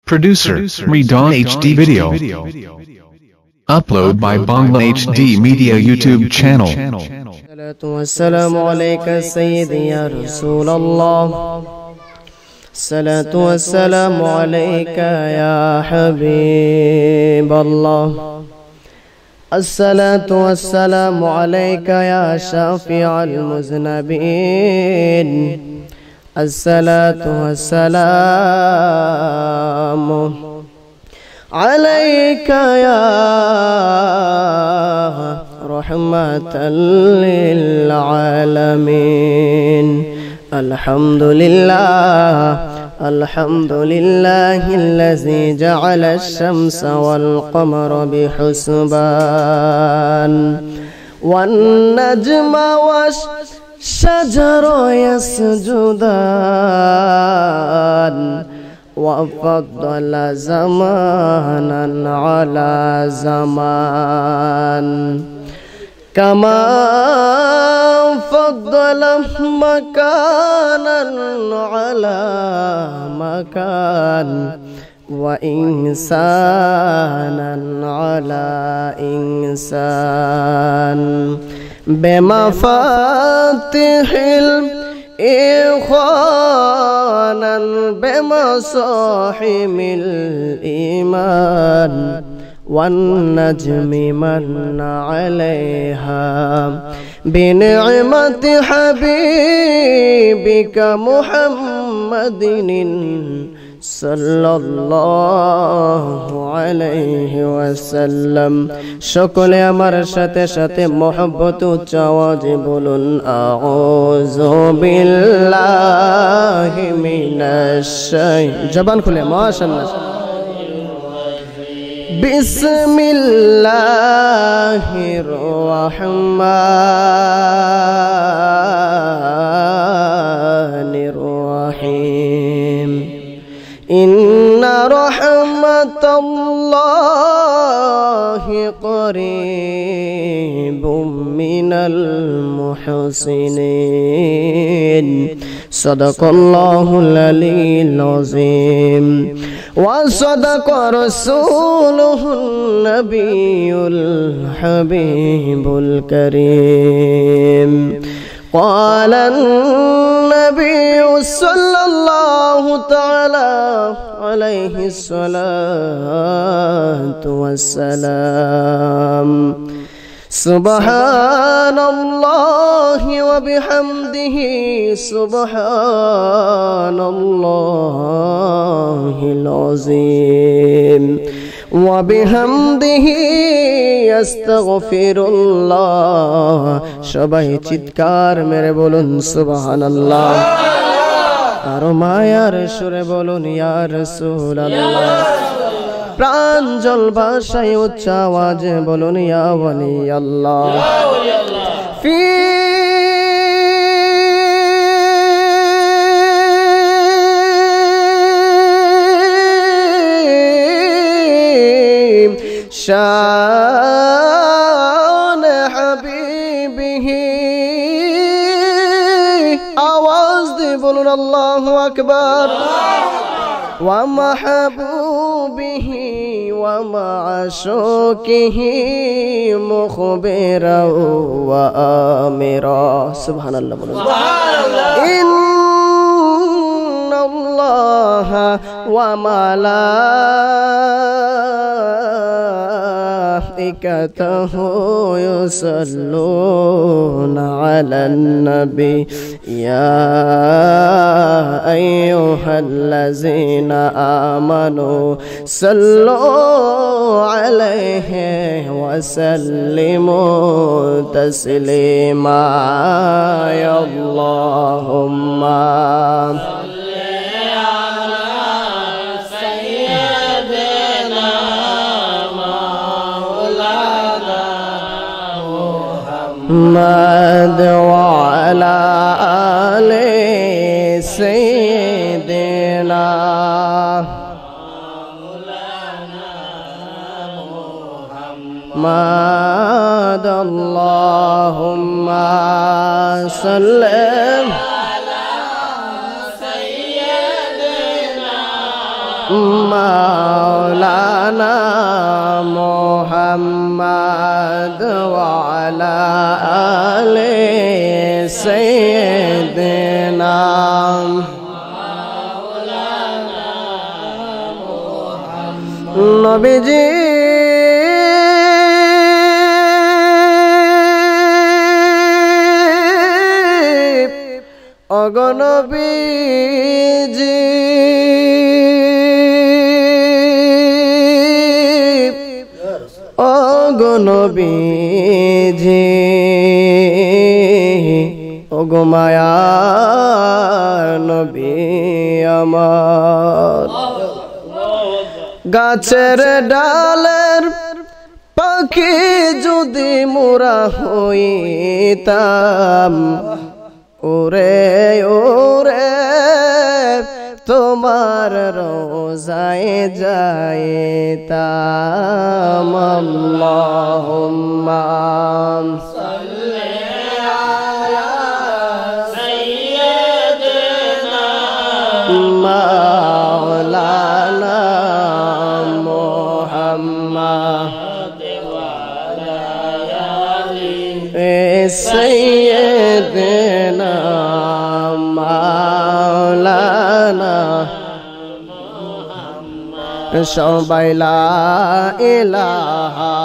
Producer, Redon HD Video. Upload by Bangla HD Media YouTube channel. والسلام عليك سيدي يا رسول الله. الصلاة والسلام عليك يا حبيب الله. الصلاة والسلام عليك يا شافع المذنبين. الصلاة والسلام عليك يا رحمة للعالمين. الحمد لله الذي جعل الشمس والقمر بحسبان والنجم والشجر يسجدان وفضل زمانا على زمان كما فضل مكانا على مكان وإنسانا على إنسان بمفاتيح إخوانا بمصاحم الإيمان والنجم من عليها بنعمة حبيبك محمد صلى الله عليه وسلم. সকলে আমার সাথে সাথে মহব্বত উচ্চ আওয়াজে বলুন আউযু বিল্লাহি মিনাশ শাইতানির জবান খুলে মাশাআল্লাহ। বিসমিল্লাহির রহমানির রহিম। ইন্না রাহমাতাল্লাহি করিবুম মিনাল মুহসিনিন। সাদাকাল্লাহুল আলিয়্যুল আযীম ওয়া সাদাকা রাসূলুহুন নাবিয়্যুল হাবিবুল কারীম। قال النبي صلى الله تعالى عليه الصلاة والسلام سبحان الله وبحمده سبحان الله العظيم وبحمده আস্তাগফিরুল্লাহ। সবাই চিৎকার মেরে বলুন সুবহানাল্লাহ। আর মায়ার সুরে বলুন ইয়া রাসূলুল্লাহ। প্রাঞ্জল ভাষায় উচ্চ আওয়াজে বলুন ইয়া ওয়ালি আল্লাহ। ফি শান হাবিবিহি আওয়াজ দিয়ে বলুন আল্লাহু আকবার। ওয়া মাহবুবিহি ওয়া মা'শুকিহি মুখবিরা ওয়া আমিরা। সুবহানাল্লাহ বলুন ইন্নাল্লাহা ওয়া ملائكته يصلون على النبي يا أيها الذين آمنوا صلوا عليه وسلموا تسليما يا اللهم محمد وعلى آل سيدنا محمد اللهم صل على سيدنا মাওলানা মুহাম্মদ ওয়া আলা আলি সাইয়্যিদিনা নবীজি অগনবীজি অগনবীজি ওগমায়ার নবী আমার গাছের ডালের পাখি যদি মোরা হইতাম ওরে ওরে তোমার রোজায় যাইতাম আল্লাহুম্মা সাল্লি আলা সাইয়্যিদিনা মাওলানা মুহাম্মদ ওয়া আলা আলি সাইয়্যিদিনা মাওলানা সবাই লা ইলাহা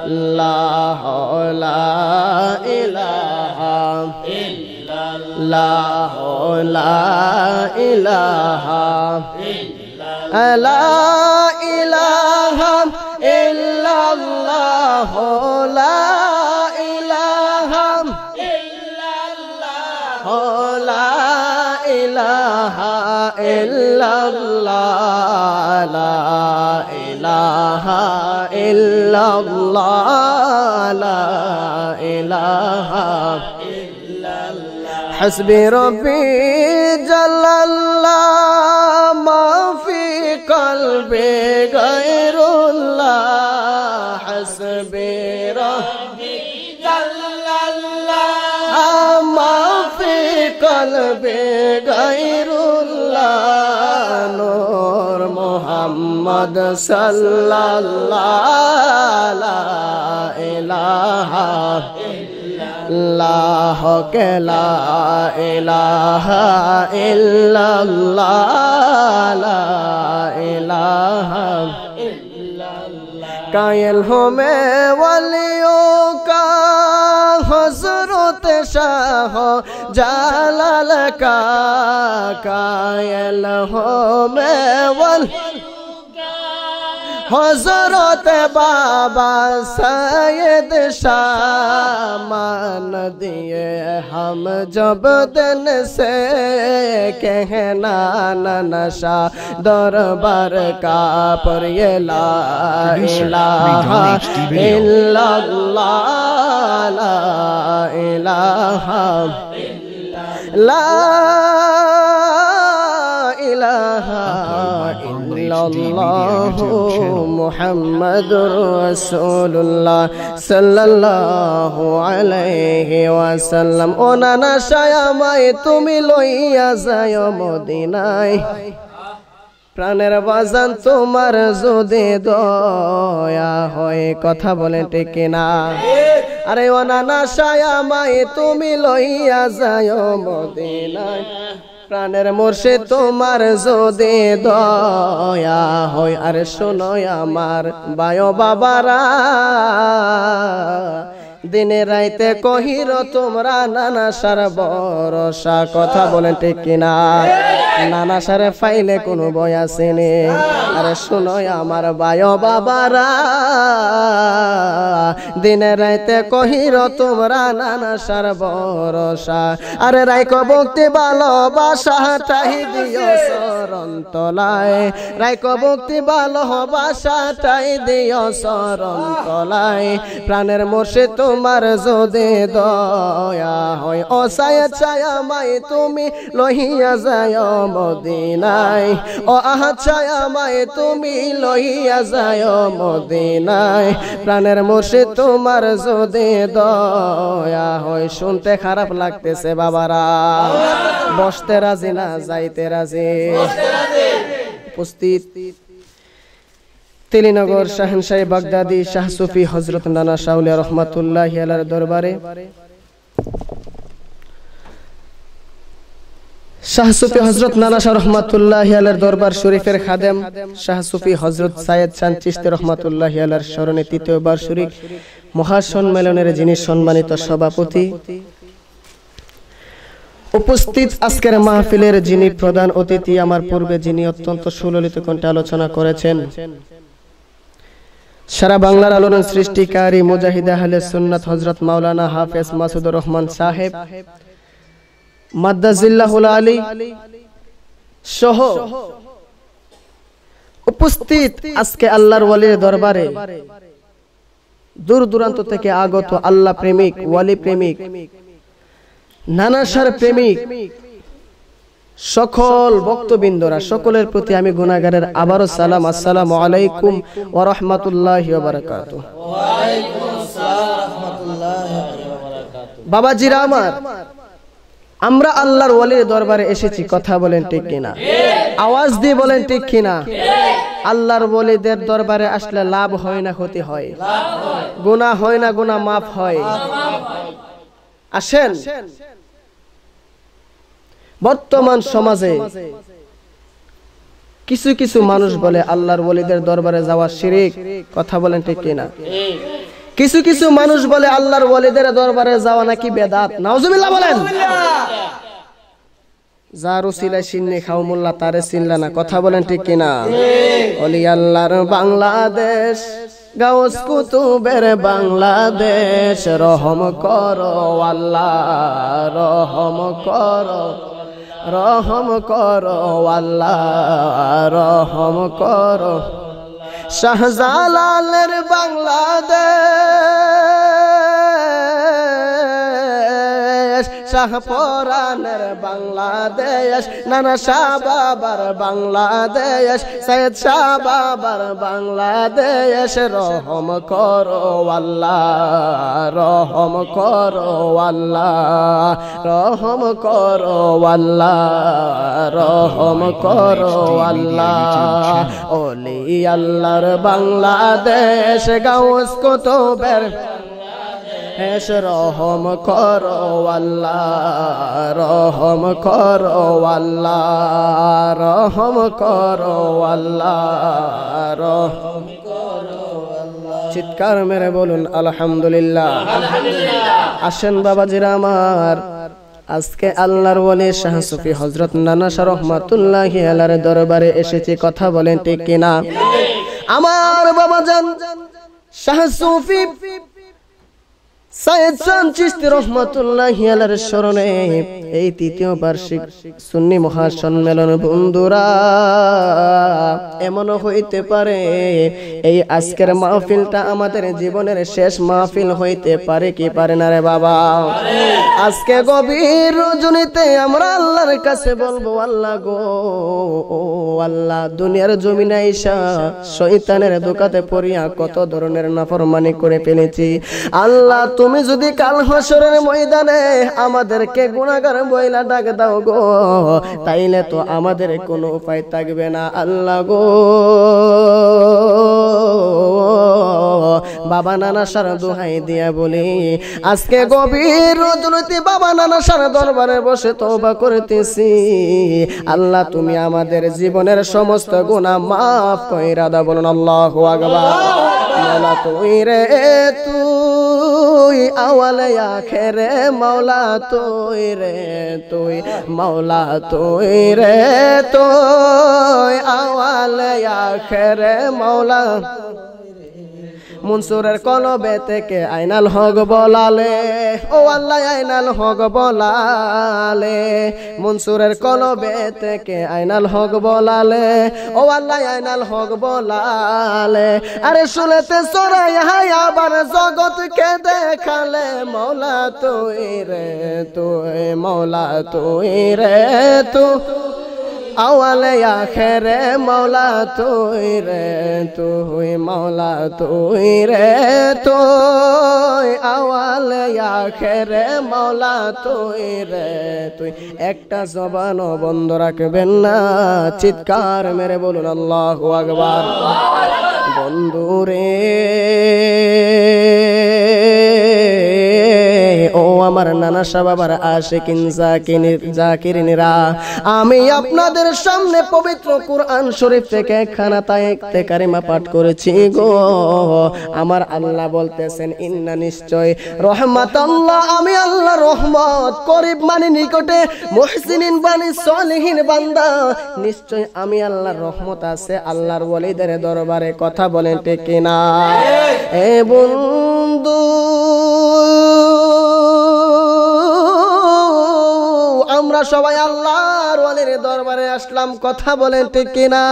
ইল্লাল্লাহ লা ইলাহা ইল্লাল্লাহ লা ইলাহা লা ইলাহা ইল্লাল্লাহ লা ইলাহা ইল্লাল্লাহ লা ইলাহা ইল্লাল্লাহ লা ইলাহা ইল্লাল্লাহ লা ইলাহা ইল্লাল্লাহ হাসবি রব্বি জাল্লাল্লাহ মা ফি কলবি গায়রুল্লাহ হাসবি রব্বি জাল্লাল্লাহ মা ফি কলবি গায়রুল্লাহ নূর মুহাম্মদ সাল্লাল্লাহু লা ইলাহা ইল্লাল্লাহ লা ইলাহা ইল্লাল্লাহ লা ইলাহা ইল্লাল্লাহ কাयल हूँ मैं वलियों का हज़रत शाह जालाल का कायल हूँ मैं हज़रत बाबा सैयद शाह मान दिए हम जब दिन से कहना नशा दरबार का पर ये ला इलाहा इल्लल्लाह ला इलाहा ला इलाहा इल्लल्लाह मुहम्मदुर रसूलुल्लाह सल्लल्लाहु अलैहि वसल्लम ओ नाना शायामाय তুমি লইয়া যায় মদিনায় প্রাণের বাজান তোমার যদি দয়া হয় কথা বলে ঠিক না আরে ও নানা শায়ামায় তুমি লইয়া যায় মদিনায় প্রাণের মুর্শিদ তোমার যদি দয়া হয় আর শোনো আমার বায়ো বাবারা দিনে রাইতে কহির তোমরা নানা সার ভরসা কথা বলেন ঠিক কিনা নানা সারে ফাইলে কোনো বই আসেনি আরে শোনো আমার বায়ো বাবারা দিনে রাইতে কহির তোমরা নানা সার ভরসা আরে রাইকো ভক্তি ভালোবাসা টাই দিও শরণ তলায় রাইকো ভক্তি ভালোবাসা টাই দিও শরণ তলায় প্রাণের মুর্শিদ তোমার যদি দয়া হয় ও ছায়া ছায়া মাই তুমি লহিয়া যায় মদিনায় ও আহা ছায়া মাই তুমি লহিয়া যায় মদিনায় প্রাণের মুর্শিদ তোমার যদি দয়া হয় শুনতে খারাপ লাগতেছে বাবারা বসতে রাজি না যাইতে রাজি উপস্থিত তেলিনগর শাহেনশাহ বাগদাদি শাহ সুফি হযরত নানা শাউলিয়া রহমাতুল্লাহি আলাইহির দরবারে শাহ সুফি হযরত নানা শাহ রহমাতুল্লাহি আলাইহির দরবার শরীফের খাদেম শাহ সুফি হযরত সাইয়েদ চাঁদ চিশতি রহমাতুল্লাহি আলাইহির স্মরণে তৃতীয় বার্ষিক মহাসম্মেলনের যিনি সম্মানিত সভাপতি, উপস্থিত আজকের মাহফিলের যিনি প্রধান অতিথি, আমার পূর্বে যিনি অত্যন্ত সুললিত কণ্ঠে আলোচনা করেছেন, সারা বাংলার আলোড়ন সৃষ্টিকারী মুজাহিদ আহলে সুন্নাত হযরত মাওলানা হাফেজ মাসুদুর রহমান সাহেব মাদ্দাজিল্লাহুল আলী সহ উপস্থিত আজকে আল্লাহর ওয়ালির দরবারে দূর দূরান্ত থেকে আগত আল্লাহ প্রেমিক, ওয়ালি প্রেমিক, নানাসার প্রেমিক সকল ভক্তবৃন্দরা, সকলের প্রতি আমি গুনাহগারের আবারও সালাম, আসসালামু আলাইকুম ওয়া রাহমাতুল্লাহি ওয়া বারাকাতুহু। ওয়া আলাইকুম আসসালাম ওয়া রাহমাতুল্লাহি ওয়া বারাকাতুহু। বাবাজিরা আমার, আমরা আল্লাহর ওয়ালির দরবারে এসেছি, কথা বলেন ঠিক কিনা? আওয়াজ দিয়ে বলেন ঠিক কিনা? আল্লাহর ওয়ালিদের দরবারে আসলে লাভ হয় না ক্ষতি হয়? গুনাহ হয় না গুনাহ মাফ হয়? আসেন, বর্তমান সমাজে কিছু কিছু মানুষ বলে আল্লাহর ওয়ালিদের দরবারে যাওয়া শিরক, কথা বলেন ঠিক কিনা? কিছু কিছু মানুষ বলে আল্লাহর ওয়ালিদের দরবারে যাওয়া নাকি বেদাত, নাউজুবিল্লাহ বলেন। যার উসিলায় সিন্নি খাও মোল্লা তারে চিনলা না, কথা বলেন ঠিক কিনা? ওলি আল্লাহর বাংলাদেশ, গাউস কুতুবের বাংলাদেশ, রহম করো আল্লাহ, রহম করো, রহম করো আল্লাহ, রহম করো। শাহজালালের বাংলাদেশ, শাহপরানের বাংলাদেশ, নানা শাহ বাবার বাংলাদেশ, সৈয়দ শাহ বাবার বাংলাদেশ, রহম করো আল্লাহ, রহম করো আল্লাহ, রহম করো আল্লাহ, রহম করো আল্লাহ। ওলি আল্লাহর বাংলাদেশ, গাউস কুতুবের বাংলাদেশ, রহম করো আল্লাহ, রহম করো আল্লাহ, রহম করো আল্লাহ, রহম করো আল্লাহ। চিৎকার মেরে বলুন আলহামদুলিল্লাহ। আসেন বাবাজিরা আমার, আজকে আল্লাহর ওয়ালি শাহ সুফি হযরত নানা শাহ রহমাতুল্লাহি আলাইহির দরবারে এসেছি, কথা বলেন ঠিক কিনা? আমার বাবাজান শাহ সুফি সাইয়েদ চাঁদ চিশতি রহমাতুল্লাহি আলাইহির স্মরণে এই তৃতীয় বার্ষিক সুন্নি মহাসম্মেলন, বন্ধুরা এমনও হইতে পারে এই আজকের মাহফিলটা আমাদের জীবনের শেষ মাহফিল হইতে পারে কি পারে না রে বাবা? আজকে গভীর রজনীতে আমরা আল্লাহর কাছে বলবো, আল্লাহ গো আল্লাহ, দুনিয়ার জমিনে আইসা শয়তানের দোকাতে পড়িয়া কত ধরনের নাফরমানি করে ফেলেছি। আল্লাহ তুমি যদি কাল হাসরের ময়দানে আমাদেরকে গুনাহগার বইলা ডাক দাও গো, তাইলে তো আমাদের কোনো উপায় থাকবে না। আল্লাহ গো, বাবা নানা সার দোহাই দিয়া বলি, আজকে গভীর রজনীতে বাবা নানা সার দরবারে বসে তওবা করতেছি। আল্লাহ তুমি আমাদের জীবনের সমস্ত গুনাহ মাফ কইরা দাও, বলুন আল্লাহু আকবার। মাওলা তুই রে তুই, আওয়ালে আখেরে মাওলা তুই রে তুই, মাওলা তুই রে তুই, আওয়ালে আখেরে মাওলা। মনসুরের কলবে থেকে আইনাল হক বলালে, ও আল্লাহ আইনাল হক বলালে, মনসুরের কলবে থেকে আইনাল হক বলালে, ও আল্লাহ আইনাল হক বলালে। আরে শুনেতে সরাই হাই আবার জগৎকে দেখালে, মৌলা তুই রে তুই, মৌলা তুই রে তুই, আওয়ালে আখেরে মওলা তুই রে তুই মওলা তুই রে তুই আওয়ালে আখেরে মওলা তুই রে তুই একটা জবানও বন্ধ রাখবেন না চিৎকার মেরে বলুন আল্লাহু আকবার বন্ধুরে ও আমার নানা বাবার আশিকিন জাকিরিনরা আমি আপনাদের সামনে পবিত্র কুরআন শরীফ থেকে একখানা আয়াতে কারিমা পাঠ করেছি গো আমার আল্লাহ বলতেছেন ইন্না নিশ্চয় রহমাতাল্লাহ আমি আল্লাহ রহমত করিব মানে নিকটে মুহসিনিন বানি সলিহিন বান্দা নিশ্চয় আমি আল্লাহর রহমত আছে আল্লাহর ওয়ালিদের দরবারে কথা বলেন ঠিক কিনা এ বন্ধু আমরা সবাই আল্লাহর ওয়ালির দরবারে আসলাম কথা বলেন ঠিক কিনা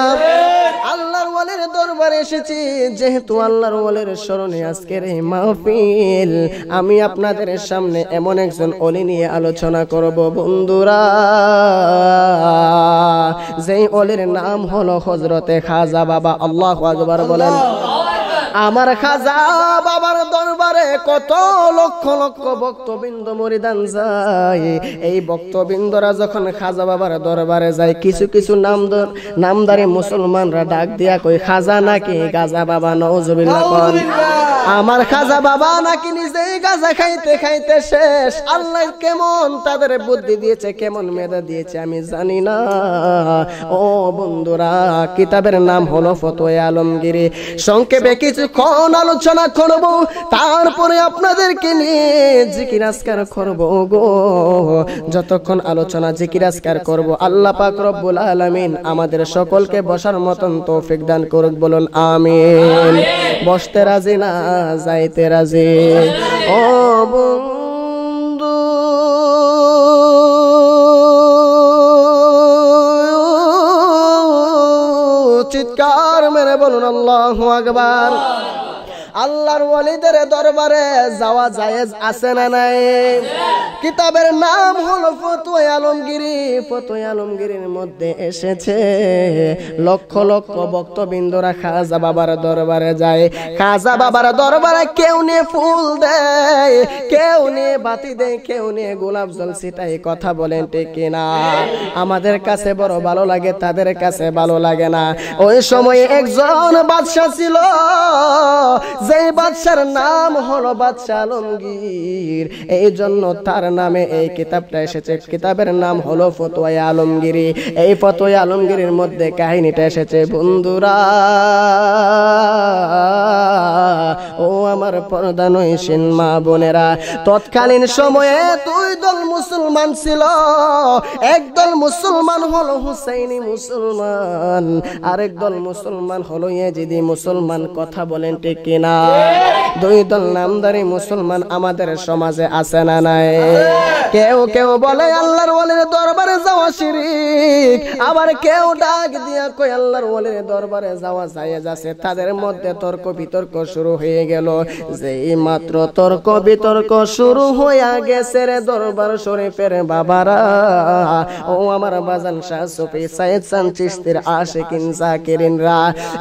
আল্লাহর ওয়ালির দরবারে এসেছি যেহেতু আল্লাহর ওয়ালির স্মরণে আজকের এই মাহফিল আমি আপনাদের সামনে এমন একজন ওলি নিয়ে আলোচনা করব বন্ধুরা যেই ওলির নাম হলো হযরতে খাজা বাবা আল্লাহু আকবার বলেন আমার খাজা বাবার দরবারে কত লক্ষ লক্ষ ভক্তবৃন্দ মুরিদান যায় এই ভক্তবৃন্দরা যখন খাজা বাবার দরবারে যায় কিছু কিছু নামদারি মুসলমানরা ডাক দিয়া কই খাজা নাকি গাজা বাবা নাউজুবিল্লাহ কোন আমার খাজা বাবা নাকি নিজেই গাজা খাইতে খাইতে শেষ আল্লাহ কেমন তাদের বুদ্ধি দিয়েছে কেমন মেধা দিয়েছে আমি জানি না ও বন্ধুরা কিতাবের নাম হলো ফতোয়া আলমগীরি সংক্ষেপে কিছুক্ষণ আলোচনা করব তারপরে আপনাদেরকে নিয়ে জিকির আজকার করব গো যতক্ষণ আলোচনা জিকির আজকার করব আল্লাহ পাক রব্বুল আলামিন আমাদের সকলকে বসার মতন তৌফিক দান করুক বলুন আমিন বসতে রাজি না যাইতে রাজি ও বন্ধু চিৎকার মেরে বলুন আল্লাহু আকবার আল্লাহর ওয়ালিদের দরবারে যাওয়া জায়েজ আছে না নাই কিতাবের নাম হলো ফতোয়া আলমগীরি ফতোয়া আলমগীরির মধ্যে এসেছে লক্ষ লক্ষ ভক্তবৃন্দরা খাজা বাবার দরবারে যায় খাজা বাবার দরবারে কেউ নিয়ে ফুল দেয় কেউ নিয়ে বাতি দেয় কেউ নিয়ে গোলাপ জল ছিটায় কথা বলেন ঠিক কিনা আমাদের কাছে বড় ভালো লাগে তাদের কাছে ভালো লাগে না ওই সময় একজন বাদশা ছিল যে বাদশার নাম হলো বাদশা আলমগীর এই জন্য তার নামে এই কিতাবটা এসেছে কিতাবের নাম হলো ফতোয়া আলমগীরি এই ফতোয়া আলমগীরির মধ্যে কাহিনীটা এসেছে বন্ধুরা ও আমার পর্দানয়সীন মা বোনেরা তৎকালীন সময়ে দুই দল মুসলমান ছিল একদল মুসলমান হলো হুসাইনি মুসলমান আরেক দল মুসলমান হলো ইয়াজিদি মুসলমান কথা বলেন ঠিক কিনা দুই দল নামদারি মুসলমান আমাদের সমাজে আছে না নাই কেউ কেউ বলে আল্লাহর ওয়ালির দরবারে যাওয়া শিরক আবার কেউ ডাক দিয়া কই আল্লাহর ওয়ালির দরবারে যাওয়া জায়েজ আছে তাদের মধ্যে তর্ক বিতর্ক শুরু হয়ে গেল যেই মাত্র তর্ক বিতর্ক শুরু হয়ে গেছে রে দরবার শরীফের বাবারা ও আমার বাজান শাহ সুফি সাইয়েদ চাঁদ চিশতির আশিকিন জাকিরিনরা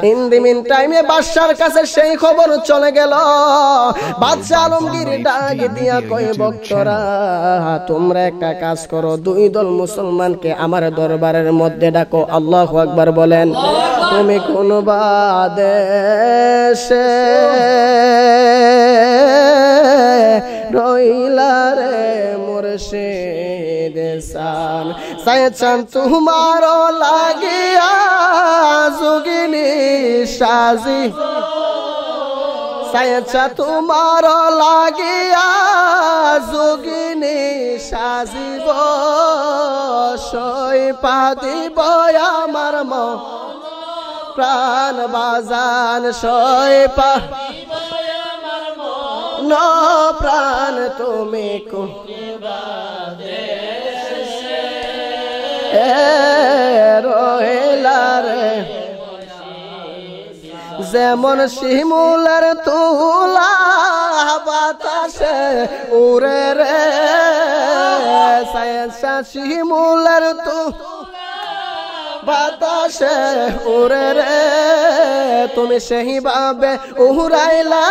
ইন দি মিন টাইমে বাদশার কাছে সেই খবর চলে গেল বাদশা আলমগীর ডাক দিয়া কই ভক্তরা তোমরা একটা কাজ করো দুই দল মুসলমানকে আমার দরবারের মধ্যে ডাকো আল্লাহু আকবার বলেন তুমি কোন বাদেশে রইলা রে মুর্শিদ সান সাইয়েদ চাঁদ তোমার লাগিয়া যোগিনী সাজি সাইয়েদ চাঁদ তোমার লাগিয়া যোগিনী সাজিব সই পাদিব আমার মন প্রাণ বাজান সই পাদিব আমার মন প্রাণ তুমি রইলা রে যেমন শিমুলের তুলা বাতাসে উড়ে রে সাইয়েদ শাহ শিমুলের তুলা বাতাসে উড়ে রে তুমি সেইভাবে উড়াইলা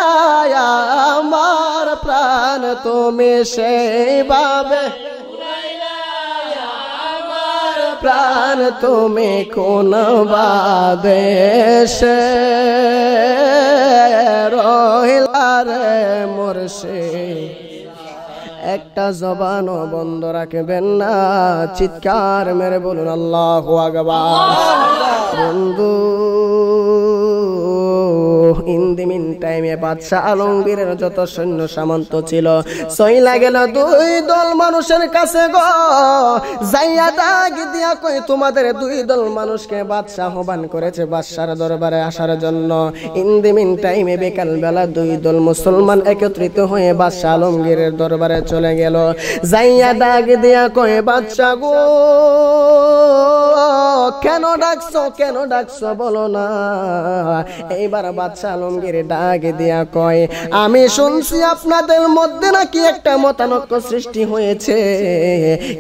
আমার প্রাণ তুমি সেইভাবে প্রাণ তুমি কোন বাদেশে রহিলা রে মুর্শিদ একটা জবানও বন্ধ রাখবেন না চিৎকার মেরে বলুন আল্লাহু আকবার বন্ধু ইন দি মিন টাইমে বাদশা আলমগীরের যত সৈন্য সামন্ত ছিল সইলা গেল দুই দল মানুষের কাছে গো যাইয়া ডাক দিয়া কই তোমাদের দুই দল মানুষকে বাদশা আহ্বান করেছে বাদশার দরবারে আসার জন্য ইন দি মিন টাইমে বিকাল বেলা দুই দল মুসলমান একত্রিত হয়ে বাদশা আলমগীরের দরবারে চলে গেল যাইয়া ডাক দিয়া কই বাদশা গো কেন ডাকছো বলো না এইবার বাদশা আলমগীর ডাক দিয়া কয় আমি শুনছি আপনাদের মধ্যে নাকি একটা মতানৈক্য সৃষ্টি হয়েছে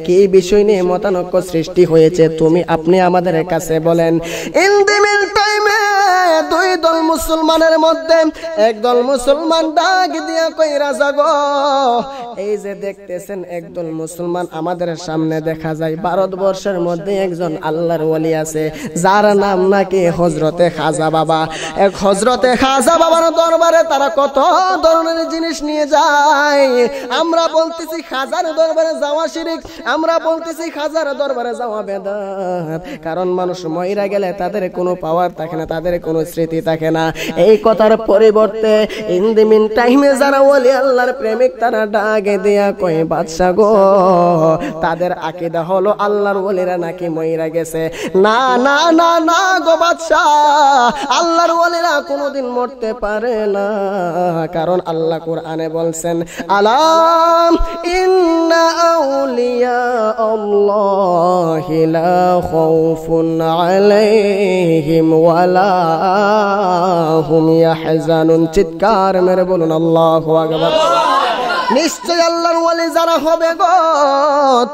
কি বিষয় নিয়ে মতানৈক্য সৃষ্টি হয়েছে আপনি আমাদের কাছে বলেন ইন দি মিন টাইমে দুই দল মুসলমানের মধ্যে একদল মুসলমান ডাক দিয়া কই রাজা গো এই যে দেখতেছেন একদল মুসলমান আমাদের সামনে দেখা যায় ভারতবর্ষের মধ্যে একজন আল্লাহর ওলি আছে যার নাম নাকি হযরতে খাজা বাবা এক হযরতে খাজা বাবার দরবারে তারা কত ধরনের জিনিস নিয়ে যায় আমরা বলতেছি খাজার দরবারে যাওয়া শিরক আমরা বলতেছি খাজার দরবারে যাওয়া বেদাত কারণ মানুষ মইরা গেলে তাদের কোনো পাওয়ার থাকে না তাদের কোনো স্মৃতি থাকে না এই কথার পরিবর্তে ইন দি মিন টাইমে যারা ওলি আল্লাহর প্রেমিক তারা ডাকে দিয়া কয় বাদশা গো তাদের আকীদা হলো আল্লাহর ওলিরা নাকি মইরা গেছে না না না না গো বাদশা আল্লাহর ওলিরা কোনোদিন মরতে পারে না কারণ আল্লাহ কোরআনে বলছেন আলাম ইন্না আউলিয়া আল্লাহি লা খাউফুন আলাইহিম ওয়ালা হুম ইয়াহজানুন চিৎকার মেরে বলুন আল্লাহু আকবার নিশ্চয় আল্লাহর ওলি যারা হবে গো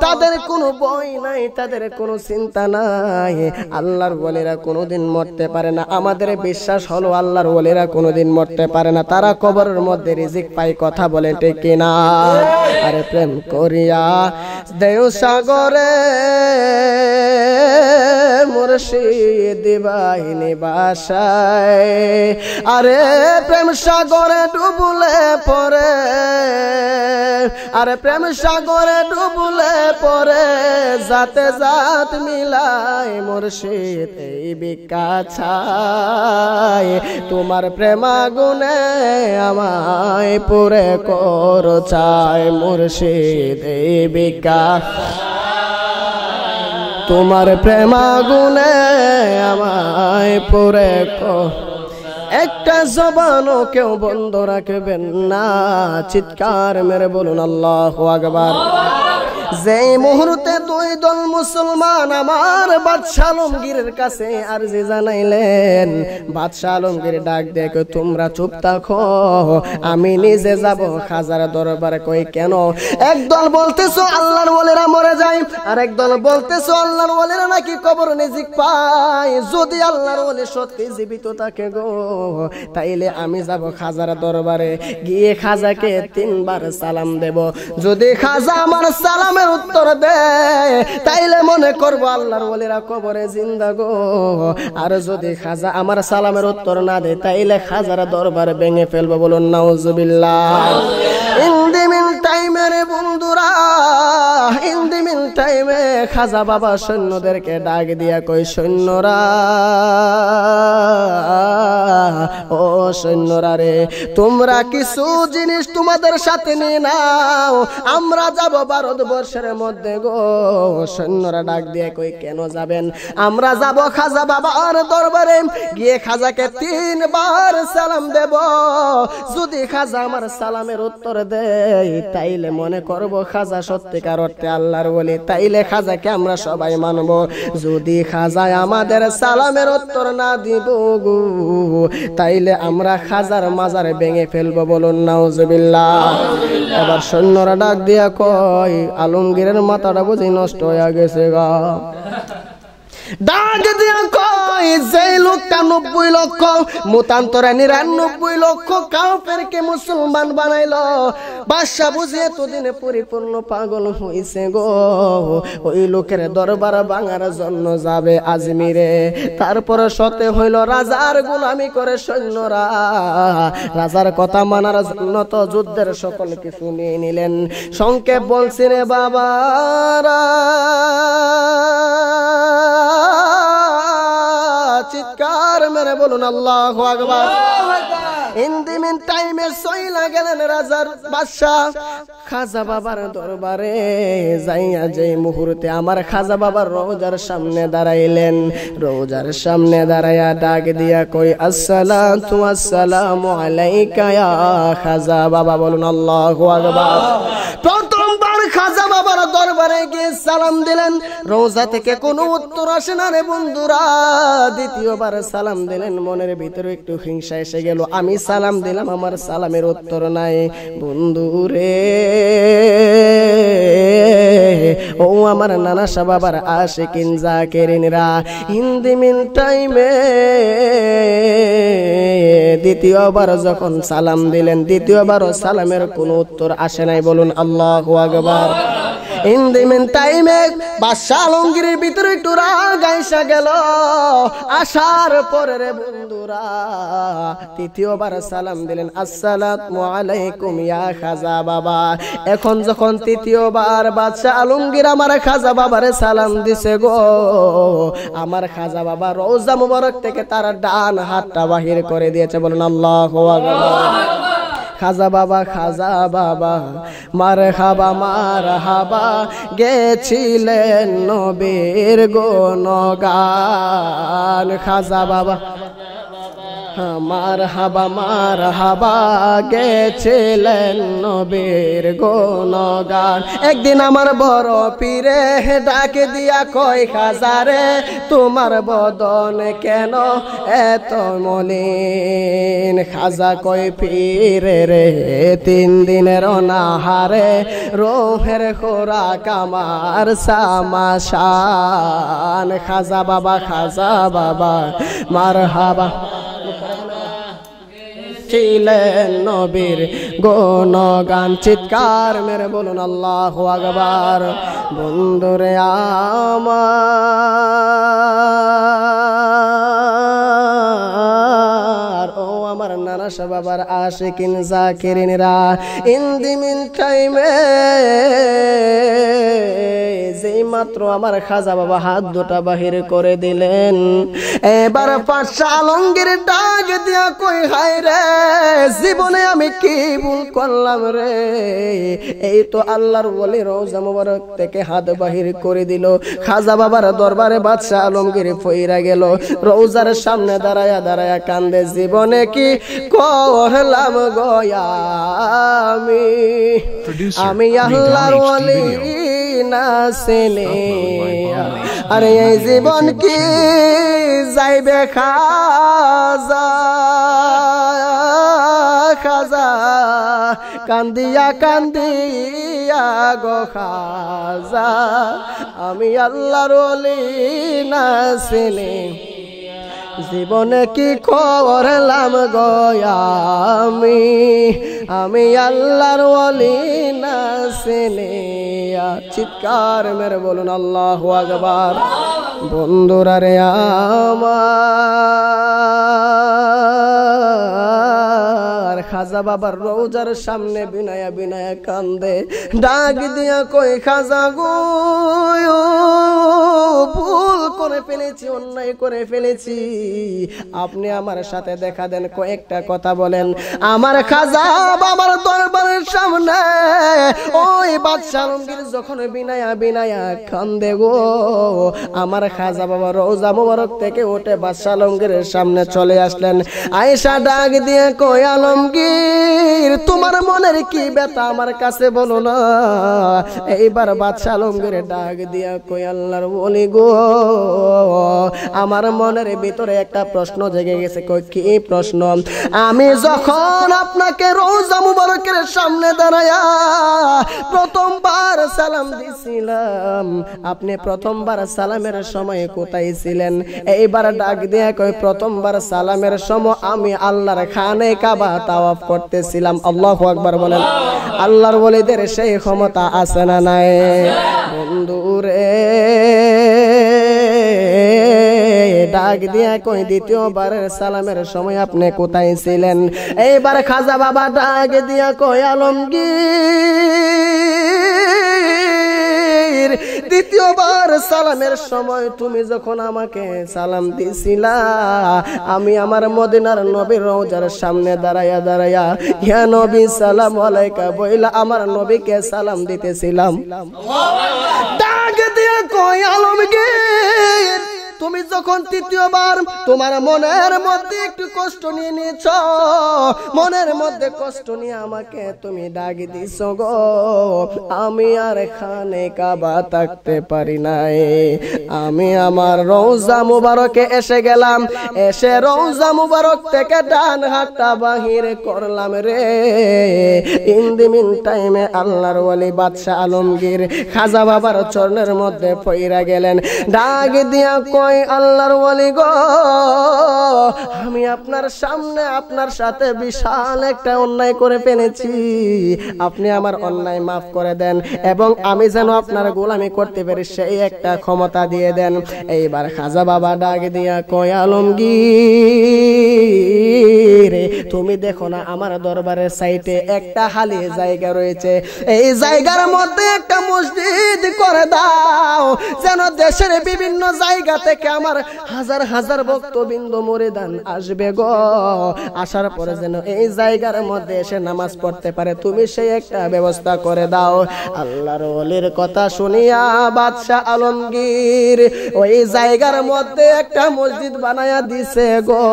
তাদের কোনো ভয় নাই তাদের কোনো চিন্তা নাই আল্লাহর ওলিরা কোনোদিন মরতে পারে না আমাদের বিশ্বাস হলো আল্লাহর ওলিরা কোনোদিন মরতে পারে না তারা কবরের মধ্যে রিজিক পায় কথা বলে ঠিক কিনা আরে প্রেম করিয়া দেও সাগরে মুর্শিদ বাহিনী বাসায় আরে প্রেম সাগরে ডুবলে পরে আরে প্রেম সাগরে ডুবলে পরে জাতে জাত মিলাই মুর্শিদ এই বিকাছাই তোমার প্রেমাগুনে আমায় পুরে কর চাই মুর্শিদ এই বিকাছ তোমার প্রেমাগুনে আমায় পুরে কর একটা জবানও কেউ বন্ধ রাখবেন না চিৎকার মেরে বলুন আল্লাহু আকবার যেই মুহূর্তে দুই দল মুসলমান আমার বাদশা আলমগীরের কাছে আরজি জানাইলেন বাদশা আলমগীর ডাক দেখো তোমরা চুপ থাকো আমি নিজে যাব খাজার দরবারে কই কেন একদল বলতেছো আল্লাহর ওলিরা মরে যায় আর একদল বলতেছো আল্লাহর ওলিরা নাকি কবর নিজিক পায় যদি আল্লাহর ওলি সত্যি জীবিত থাকে গো তাইলে আমি যাব খাজার দরবারে গিয়ে খাজাকে 3 বার সালাম দেব যদি খাজা আমার সালাম উত্তর দে তাইলে মনে করব আল্লাহর ওলিরা কবরে জিন্দা গো আর যদি খাজা আমার সালামের উত্তর না দেয় তাইলে খাজার দরবার ভেঙে ফেলবো বলুন নাউজুবিল্লাহ ইন দি মিন টাইমে রে বন্ধুরা ইন দি মিন টাইমে খাজা বাবা সৈন্যদেরকে ডাক দিয়া কই সৈন্যরা ও সৈন্যরা রে তোমরা কিছু জিনিস তোমাদের সাথে নিয়ে নাও আমরা যাব ভারতবর্ষের মধ্যে গো সৈন্যরা ডাক দিয়ে কই কেন যাবেন আমরা যাব খাজা বাবার দরবারে গিয়ে খাজাকে 3 বার সালাম দেব যদি খাজা আমার সালামের উত্তর দেয় তাইলে মনে করব খাজা সত্যিকার অর্থে আল্লাহর ওলি তাইলে খাজাকে আমরা সবাই মানব যদি খাজা আমাদের সালামের উত্তর না দিব গো তাইলে আমরা খাজার মাজার ভেঙে ফেলবো বলুন নাউজুবিল্লাহ এবার সৈন্যরা ডাক দিয়া কয় আলমগীরের মাথাটা বুঝি নষ্ট হয়ে গেছে গা ডাক দিয়া কয় যে লোকটা 90 লক্ষ মতান্তরে 99 লক্ষ কাফেরকে মুসলমান বানাইলো, বাদশা বুঝে এতদিনে পরিপূর্ণ পাগল হইছে গো। ওই লোকের দরবার ভাঙার জন্য যাবে আজমিরে। তারপরে সতে হইল রাজার গোলামি করে সৈন্যরা, রাজার কথা মানার জন্য তো যুদ্ধের সকল কিছু নিয়ে নিলেন। সংক্ষেপ বলছি রে বাবারা, চিৎকার মেরে বলুন আল্লাহু আকবার। ইন দি মিন টাইমে সইলা গেলেন রাজার বাদশা খাজা বাবার দরবারে। যাইয়া যেই মুহূর্তে আমার খাজা বাবার রওজার সামনে দাঁড়াইলেন, রওজার সামনে দাঁড়াইয়া ডাক দিয়া কই আসসালাতু আসসালামু আলাইকা ইয়া খাজা বাবা। বলুন আল্লাহু আকবার। প্রথমবার খাজা বাবার দরবারে গিয়ে সালাম দিলেন, রওজা থেকে কোনো উত্তর আসে না রে বন্ধুরা। দ্বিতীয়বার সালাম দিলেন, মনের ভিতরে একটু হিংসা এসে গেল। আমি সালাম দিলাম, আমার সালামের উত্তর নাই। বন্ধুরে ও আমার নানা শাহ বাবার আশিকিন জাকিরিনরা, ইন দি মিন টাইমে দ্বিতীয়বার যখন সালাম দিলেন, দ্বিতীয়বারও সালামের কোনো উত্তর আসে নাই। বলুন আল্লাহু আকবার। ইন দি মিন টাইমে বাদশা আলমগীরের ভিতরে একটু রাগ আইসা গেল। আসার পরে রে বন্ধুরা তৃতীয়বার সালাম দিলেন, আসসালামু আলাইকুম ইয়া খাজা বাবা। এখন যখন তৃতীয়বার বাদশা আলমগীর আমার খাজা বাবারে সালাম দিছে গো, আমার খাজা বাবা রওজা মুবারক থেকে তার ডান হাতটা বাহির করে দিয়েছে। বলুন আল্লাহু আকবার। খাজা বাবা মারহাবা গেছিলেন নবীর গুণগান। খাজা বাবা মারহাবা গেছিলেন নবীর গুণগান। একদিন আমার বড় পীরে ডাকে দিয়া কয় খাজারে তোমার বদন কেন এত মলিন? খাজা কয় পীরে রে 3 দিনের অনাহারে রোহের খোরাক আমার সামাশান। খাজা বাবা মারহাবা ছিলেন নবীর গুণগান। চিৎকার মেরে বলুন আল্লাহু আকবার। বন্ধুরে আমার ও আমার নানা শাহ বাবার আশিকিন জাকিরিনরা, ইন দি মিন টাইমে যেই মাত্র আমার খাজা বাবা হাত দুটা বাহির করে দিলেন, এবার বাদশা আলমগীর ডাক দিয়া কই হায় রে জীবনে আমি কি ভুল করলাম রে? এই তো আল্লাহর ওলি রওজা মুবারক থেকে হাত বাহির করে দিল। খাজা বাবার দরবারে বাদশা আলমগীর ফইরা গেল, রওজার সামনে দাঁড়ায়া কান্দে, জীবনে কি করলাম গো আমি আল্লাহর ওলি না সেনে। আরে এই জীবন কি যাইবে খাজা কান্দিয়া গো খাজা আমি আল্লাহর ওলি না সেনে। জীবনে কি করলাম গো আমি আল্লাহর ওলি না সেনে। চিৎকার মেরে বলুন আল্লাহু আকবার। বন্ধুরা রে আমার খাজা বাবার রওজার সামনে বিনায়া কান্দে, ডাক দিয়া কই খাজা গো ভুল করে ফেলেছি, অন্যায় করে ফেলেছি, আপনি আমার সাথে দেখা দেন, কয়েকটা কথা বলেন। আমার খাজা বাবার দরবারের সামনে ওই বাদশা আলমগীর যখন বিনায়া কান্দে গো, আমার খাজা বাবা রওজা মুবারক থেকে উঠে বাদশা আলমগীরের সামনে চলে আসলেন। আয়েশা ডাক দিয়ে কই আলমগীর তোমার মনের কি ব্যথা আমার কাছে বলো না। এইবার বাদশা আলমগীর ডাক দিয়া কই আল্লাহর ওলি গো আমার মনের ভিতরে একটা প্রশ্ন জেগে গেছে। কি প্রশ্ন? আমি যখন আপনাকে রওজা মুবারকের সামনে দাঁড়ায়া প্রথমবার সালাম দিছিলাম, আপনি প্রথমবার সালামের সময় কোথায় ছিলেন? এইবার ডাক দিয়ে কই প্রথমবার সালামের সময় আমি আল্লাহর খানে কাবা তাওয়াফ করতেছিলাম। আল্লাহু আকবার বলেন। আল্লাহর ওলিদের সেই ক্ষমতা আছে না নাই? বন্ধুরে ডাক দিয়া কই দ্বিতীয়বারের সালামের সময় আপনি কোথায় ছিলেন? এইবার খাজা বাবা ডাক দিয়া কই আলমগীর, দ্বিতীয়বার সালামের সময় তুমি যখন আমাকে সালাম দিছিলা, আমি আমার মদিনার নবীর রওজার সামনে দাঁড়ায়া দাঁড়ায়া ইয়া নবী সালাম আলাইকা বইলা আমার নবীকে সালাম দিতেছিলাম। ডাক দিয়া কই আলমগীর, তুমি যখন তৃতীয়বার তোমার মনের মধ্যে একটু কষ্ট নিয়ে নিয়েছ, মনের মধ্যে কষ্ট নিয়ে আমাকে তুমি ডাক দিছ গো, আমি আর খানে কাবা থাকতে পারি নাই। আমি আমার রওজা মুবারকে এসে গেলাম, এসে রওজা মুবারক থেকে ডান হাতটা বাহির করলাম রে। ইন দি মিন টাইমে আল্লাহর ওলি বাদশা আলমগীর খাজা বাবার চরণের মধ্যে পইরা গেলেন। ডাক দিয়া কই আল্লাহর ওলি গো, আমি আপনার সামনে আপনার সাথে বিশাল একটা অন্যায় করে ফেলেছি, আপনি আমার অন্যায় মাফ করে দেন এবং আমি যেন আপনার গোলামি করতে পারি সেই একটা ক্ষমতা দিয়ে দেন। এইবার খাজা বাবা ডাক দিয়া কয় আলমগীর, তুমি দেখো না আমার দরবারের সাইটে একটা খালি জায়গা রয়েছে, এই জায়গার মধ্যে একটা মসজিদ করে দাও, যেন দেশের বিভিন্ন জায়গা থেকে আমার হাজার হাজার ভক্তবৃন্দ মুরিদান আসবে গো, আসার পরে যেন এই জায়গার মধ্যে এসে নামাজ পড়তে পারে, তুমি সেই একটা ব্যবস্থা করে দাও। আল্লাহর ওলির কথা শুনিয়া বাদশা আলমগীর ওই জায়গার মধ্যে একটা মসজিদ বানায়া দিছে গো।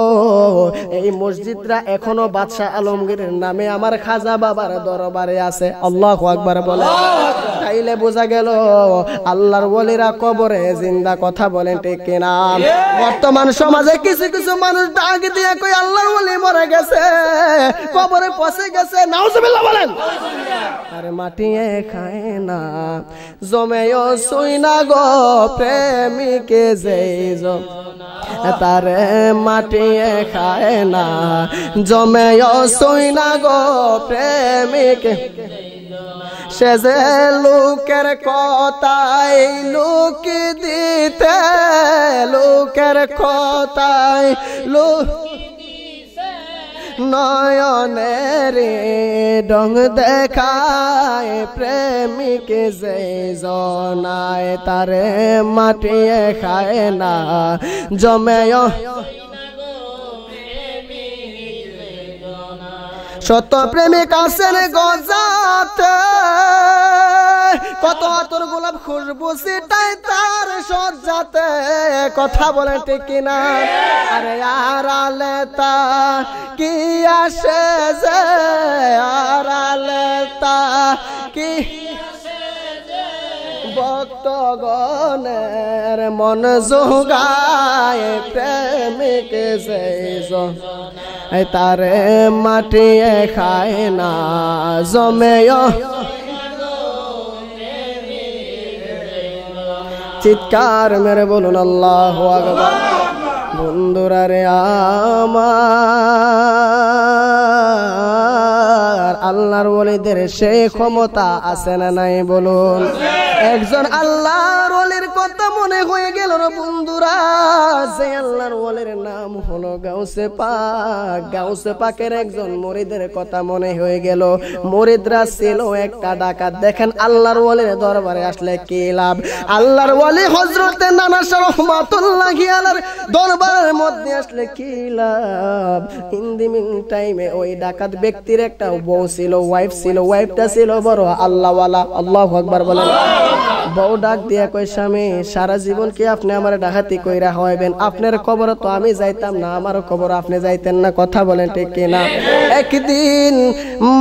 এই মসজিদটা এখনো বাদশা আলমগীরের নামে আমার খাজা বাবার দরবারে আছে। আল্লাহু আকবার বলে। তাইলে বোঝা গেল আল্লাহর ওলিরা কবরে জিন্দা, কথা বলেন ঠিক কিনা? বর্তমান সমাজে কিছু কিছু মানুষ ডাক দিয়ে কই আল্লাহর ওলি মরে গেছে, কবরে পচে গেছে, নাউজুবিল্লাহ বলেন। আরে মাটিয়ে খায় না জমেও সুই না গো প্রেমিকে যেই তারে মাটিয়ে খায় না, জমেও সুই না গো প্রেমিকে, সে যে লোকের কথাই লোক দিতে, লোকের কথাই লোক নয়নের ডং দেখায়, প্রেমিক যে জনায় তারে মাটিয়ে খায় না, জমেয় সত্য প্রেমিক আছেন গজাতে, কত আতর গোলাপ খুশবু ছিটায় তার সজ্জাতে, কথা বলে ঠিক কিনা? আরে আড়ালে তা কি আসে যে, আড়ালে তা কি ভক্তগণের মন জোগায়, প্রেমিক যে তারে মাটিয়ে খায় না, জমেয় চিৎকার মেরে বলুন আল্লাহু আকবার। বন্ধুরা রে আমার, আল্লাহর ওলিদের সেই ক্ষমতা আছে না নাই বলুন? একজন আল্লাহর ওলির কথা মনে হয়ে গেল রে বন্ধুরা, যে আল্লাহর ওলির নাম হলো গাউসে পাক। গাউসে পাকের একজন মুরিদের কথা মনে হয়ে গেল। মুরিদরা ছিল একটা ডাকাত। দেখেন আল্লাহর ওলির দরবারে আসলে কি লাভ? আল্লাহর ওলি হযরতে নানা শাহ রাহমাতুল্লাহি আলাইহির দরবারের মধ্যে আসলে কি লাভ? ইন দি মিন টাইমে ওই ডাকাত ব্যক্তির একটা বউ ছিল, ওয়াইফ ছিল, ওয়াইফটা ছিল বড় আল্লাহওয়ালা। আল্লাহু আকবার বলেন। বউ ডাক দিয়া কই স্বামী, সারা জীবন কি আপনি আমার ডাকাতি কইরা হইবেন? আপনার কবর তো আমি যাইতাম না, আমার কবর আপনি যাইতেন না, কথা বলেন ঠিক কিনা? একদিন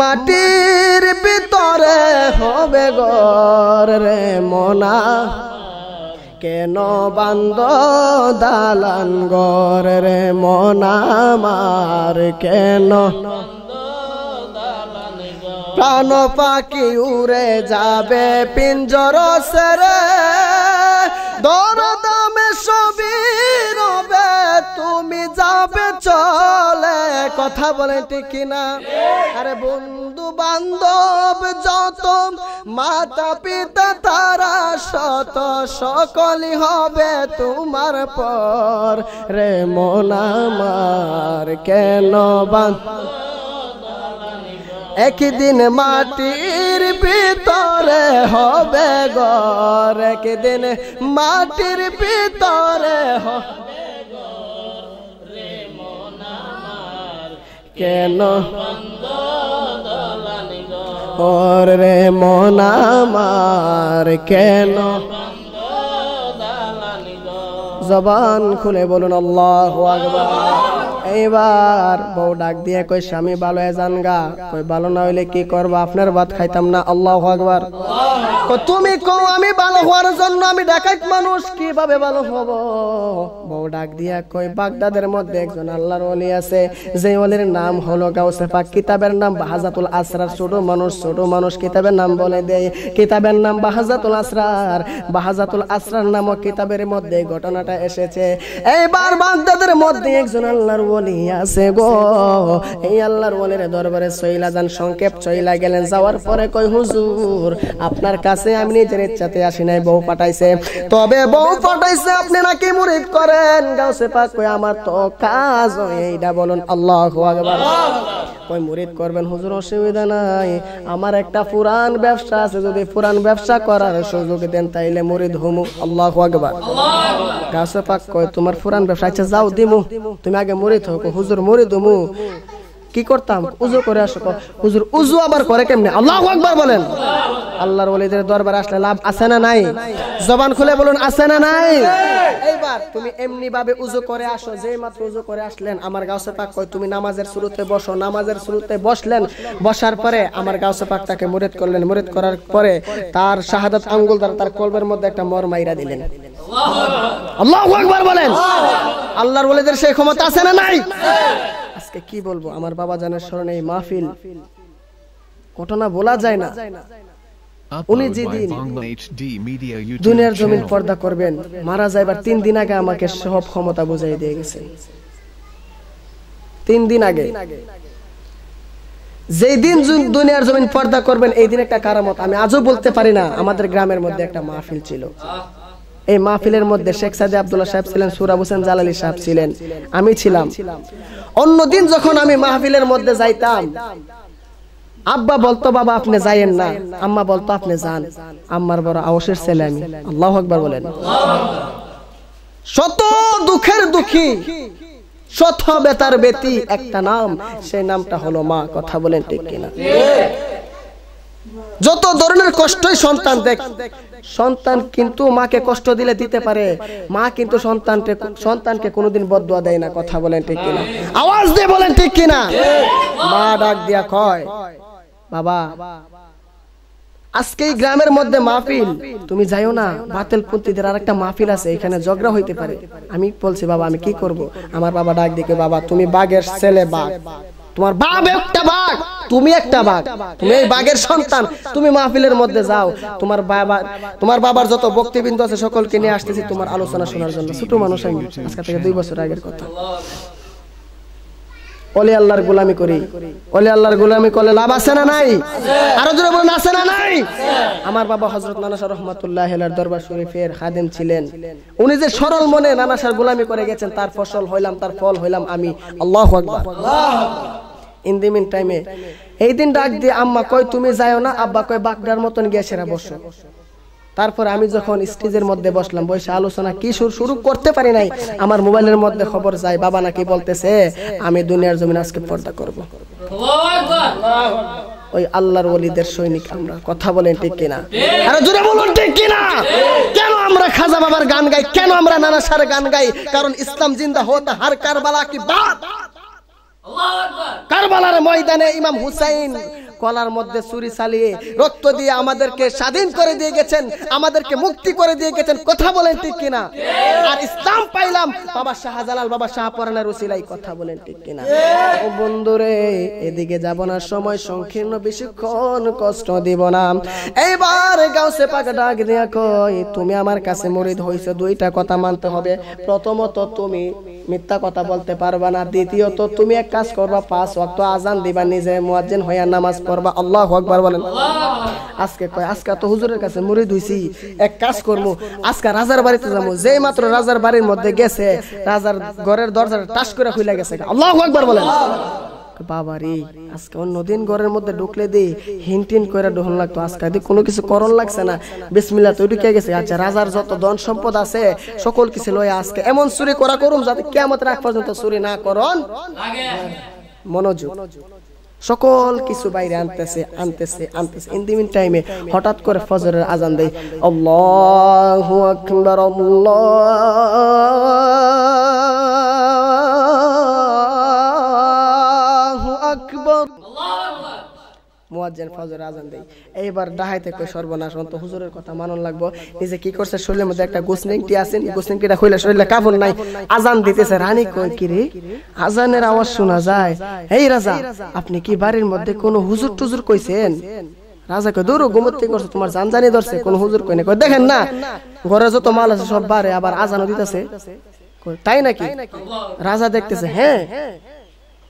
মাটির ভিতরে হবে ঘর রে মোনা, কেন বান্দ দালান ঘর রে মন আমার কেন প্রাণ পাখি উড়ে যাবে পিঞ্জর সেরে দরদামে সবই রবে তুমি যাবে চলে কথা বলে ঠিক না আরে বন্ধু বান্ধব যত মাতা পিতা তারা শত সকলই হবে তোমার পর রে মন আমার কেন একদিন মাটির ভিতরে হবে ঘর একদিন মাটির ভিতরে হবে ঘর রে মন আমার কেন ঘর রে মন আমার কেন জবান খুলে বলুন আল্লাহু আকবার এইবার বউ ডাক দিয়ে কই স্বামী ভালো হয়ে যান গা কই ভালো না হইলে কি করবা আপনার ভাত খাইতাম না আল্লাহু আকবার তুমি কও আমি ভালো হওয়ার জন্য আমি ডাকাত মানুষ কিভাবে ভালো হব বউ ডাক দিয়া কই বাগদাদের মধ্যে একজন আল্লাহর ওলি আছে যে ওলির নাম হলো গাউসে পাক কিতাবের নাম বাহাজাতুল আসরার ছোট মানুষ কিতাবের নাম বলে দেয় কিতাবের নাম বাহাজাতুল আসরার নামক কিতাবের মধ্যে ঘটনাটা এসেছে এইবার বাগদাদের মধ্যে একজন আল্লাহর ওলি আছে গো এই আল্লাহর ওলির দরবারে চইলা যান সংক্ষেপ চইলা গেলেন যাওয়ার পরে কই হুজুর আপনার কাছে আমি নিজের ইচ্ছাতে আসি নাই বউ পাঠাইছে তবে বউ পাঠাইছে আপনি নাকি মুরিদ করেন গাউসে পাক কই আমার তো কাজ এইটা বলুন আল্লাহু আকবার কই মুরিদ করবেন হুজুর অসুবিধা নাই আমার একটা পুরান ব্যবসা আছে যদি পুরান ব্যবসা করার সুযোগ দেন তাইলে মুরিদ হমু আল্লাহু আকবার গাউসে পাক কই তোমার পুরান ব্যবসা আচ্ছা যাও দিমু তুমি আগে মুরিদ হও হুজুর মুরিদ হমু কি করতাম উযু করে আসো হুজুর উযু আবার করে কেমনে আল্লাহু আকবার বলেন আল্লাহর ওলিদের দরবারে আসলে লাভ আছে না নাই জবান খুলে বলুন আছে না নাই এইবার তুমি এমনি ভাবে উযু করে আসো যেই মাত্র উযু করে আসলেন আমার গাউসে পাক কই তুমি নামাজের শুরুতে বসো নামাজের শুরুতে বসলেন বসার পরে আমার গাউসে পাক তাকে মুরিদ করলেন মুরিদ করার পরে তার শাহাদাত আঙ্গুল দ্বারা তার কলবের মধ্যে একটা মর মাইরা দিলেন আল্লাহু আকবার বলেন আল্লাহর ওলিদের সেই ক্ষমতা আছে না নাই আজকে কি বলবো আমার বাবা জানের স্মরণে এই মাহফিল ঘটনা বলা যায় না উনি যেদিন দুনিয়ার জমিন পর্দা করবেন মারা যাইবার 3 দিন আগে আমাকে সব ক্ষমতা বুঝাই দিয়ে গেছে 3 দিন আগে যেই দিন দুনিয়ার জমিন পর্দা করবেন এই দিন একটা কারামত আমি আজও বলতে পারি না আমাদের গ্রামের মধ্যে একটা মাহফিল ছিল এই মাহফিলের মধ্যে শেখ সাদি আব্দুল্লাহ সাহেব ছিলেন সুরাব হোসেন জালালি সাহেব ছিলেন আমি ছিলাম অন্যদিন যখন আমি মাহফিলের মধ্যে যাইতাম আব্বা বলতো বাবা আপনি যাইয়েন না আম্মা বলতো আপনি যান আম্মার বড় আওয়াজের ছেলে আমি আল্লাহু আকবার বলেন শত দুঃখের দুঃখী শত বেতার বেতি একটা নাম সেই নামটা হলো মা কথা বলেন ঠিক কিনা যত ধরনের কষ্টই সন্তান দেখ সন্তান কিন্তু মাকে কষ্ট দিলে দিতে পারে মা কিন্তু সন্তানকে কোনোদিন বদদুয়া দেয় না কথা বলেন ঠিক কিনা আওয়াজ দিয়ে বলেন ঠিক কিনা মা ডাক দিয়া কয় বাবা আজকে এই গ্রামের মধ্যে মাহফিল তুমি যাইও না বাতিলপন্থীদের আরেকটা মাহফিল আছে এখানে ঝগড়া হইতে পারে আমি বলছি বাবা আমি কি করব আমার বাবা ডাক দিকে বাবা তুমি বাঘের ছেলে বাঘ তোমার বাপ একটা বাঘ তুমি একটা বাঘ তুমি এই বাঘের সন্তান তুমি মাহফিলের মধ্যে যাও তোমার বাবার যত বক্তব্য আছে সকলকে নিয়ে আসতেছি তোমার আলোচনা শোনার জন্য ছোট মানুষ আমি আজকে থেকে 2 বছর আগের কথা ওলি আল্লাহর গোলামি করি ওলি আল্লাহর গোলামি করলে লাভ আছে না নাই আরো জোরে বলুন আছে না নাই আমার বাবা হযরত নানা শাহ রাহমাতুল্লাহি আলাইহির দরবার শরীফের খাদেম ছিলেন উনি যে সরল মনে নানা শাহর গোলামি করে গেছেন তার ফসল হইলাম তার ফল হইলাম আমি আল্লাহু আকবার ইন দি মিন টাইমে এই দিন ডাক দিয়ে আম্মা কই তুমি যাও না আব্বা কই বাগদার মতন গিয়ে সেরা বসো তারপর আমি যখন স্টেজের মধ্যে বসলাম বসে আলোচনা কি শুরু করতে পারি নাই আমার মোবাইলের মধ্যে খবর যায় বাবা নাকি বলতেছে আমি দুনিয়ার জমিন আজকে পর্দা করব আল্লাহু আকবার ওই আল্লাহর ওলিদের সৈনিক আমরা কথা বলেন ঠিক কিনা আরে জোরে বলুন ঠিক কিনা কেন আমরা খাজা বাবার গান গাই কেন আমরা নানা শাহর গান গাই কারণ ইসলাম জিন্দা হতা হর কারবালা কি বাত আল্লাহু আকবার কারবালার ময়দানে ইমাম হুসাইন কলার মধ্যে ছুরি চালিয়ে রক্ত দিয়ে আমাদেরকে স্বাধীন করে দিয়ে গেছেন, আমাদেরকে মুক্তি করে দিয়ে গেছেন। কথা বলেন ঠিক কিনা? আর ইসলাম পাইলাম বাবা শাহজালাল, বাবা শাহপরানের উসিলাই। কথা বলেন ঠিক কিনা? ও বন্ধুরে, এদিকে যাব না, সময় সংকীর্ণ, বেশিক্ষণ কষ্ট দিব না। এইবার গাউসে পাক ডাক দিয়া কই, তুমি আমার কাছে মুরিদ হইছো, দুইটা কথা মানতে হবে। প্রথমত তুমি মিথ্যা কথা বলতে পারবা না, দ্বিতীয়ত তুমি এক কাজ করবা, 5 ওয়াক্ত আজান দিবা, নিজে মুয়াজ্জিন হইয়া নামাজ পড়বা। আল্লাহু আকবার বলেন। আজকে কয় আজকে তো হুজুরের কাছে মুরিদ হইছি, এক কাজ করবো, আজকে রাজার বাড়িতে যাবো। যেই মাত্র রাজার বাড়ির মধ্যে গেছে, রাজার ঘরের দরজাটা টাস করে খুলে গেছে। আল্লাহু আকবার বলেন। বাবারে, আজকে অন্যদিন ঘরের মধ্যে ঢুকলে দিই হিনটিন করে ঢোল লাগতো, আজকে দি কোনো কিছু করণ লাগছে না, বিসমিল্লাহ তো ঢুকে গেছে। আচ্ছা, রাজার যত ধন সম্পদ আছে সকল কিছু লয়ে আজকে এমন চুরি করা করুম যাতে কিয়ামতের আগ পর্যন্ত চুরি না করণ লাগে। মনোযোগ, সকল কিছু বাইরে আনতেছে আনতেছে আনতেছে। ইন দি মিন টাইমে হঠাৎ করে ফজরের আজান দেয়। আল্লাহু আকবার, আল্লাহু আকবার। মুয়াজ্জিন ফজর আজান দেয়। এইবার ডাহাইতে কই সর্বনাশ, অন্ত হুজুরের কথা মানন লাগবো। নিজে কি করছে, শরীরের মধ্যে একটা গোসলিংটি আছে, গোসলিংটিটা খুলে শরীরে কাপড় নাই, আজান দিতেছে। রানী কই, কি রে, আজানের আওয়াজ শোনা যায়। এই রাজা, আপনি কি বাড়ির মধ্যে কোনো হুজুর টুজুর কইছেন? রাজা কই, দূর ঘুমতি করছে, তোমার জানজানি ধরছে, কোন হুজুর কই না। কই, দেখেন না ঘরে যত মাল আছে সব বারে, আবার আজানও দিতেছে। তাই নাকি? রাজা দেখতেছে, হ্যাঁ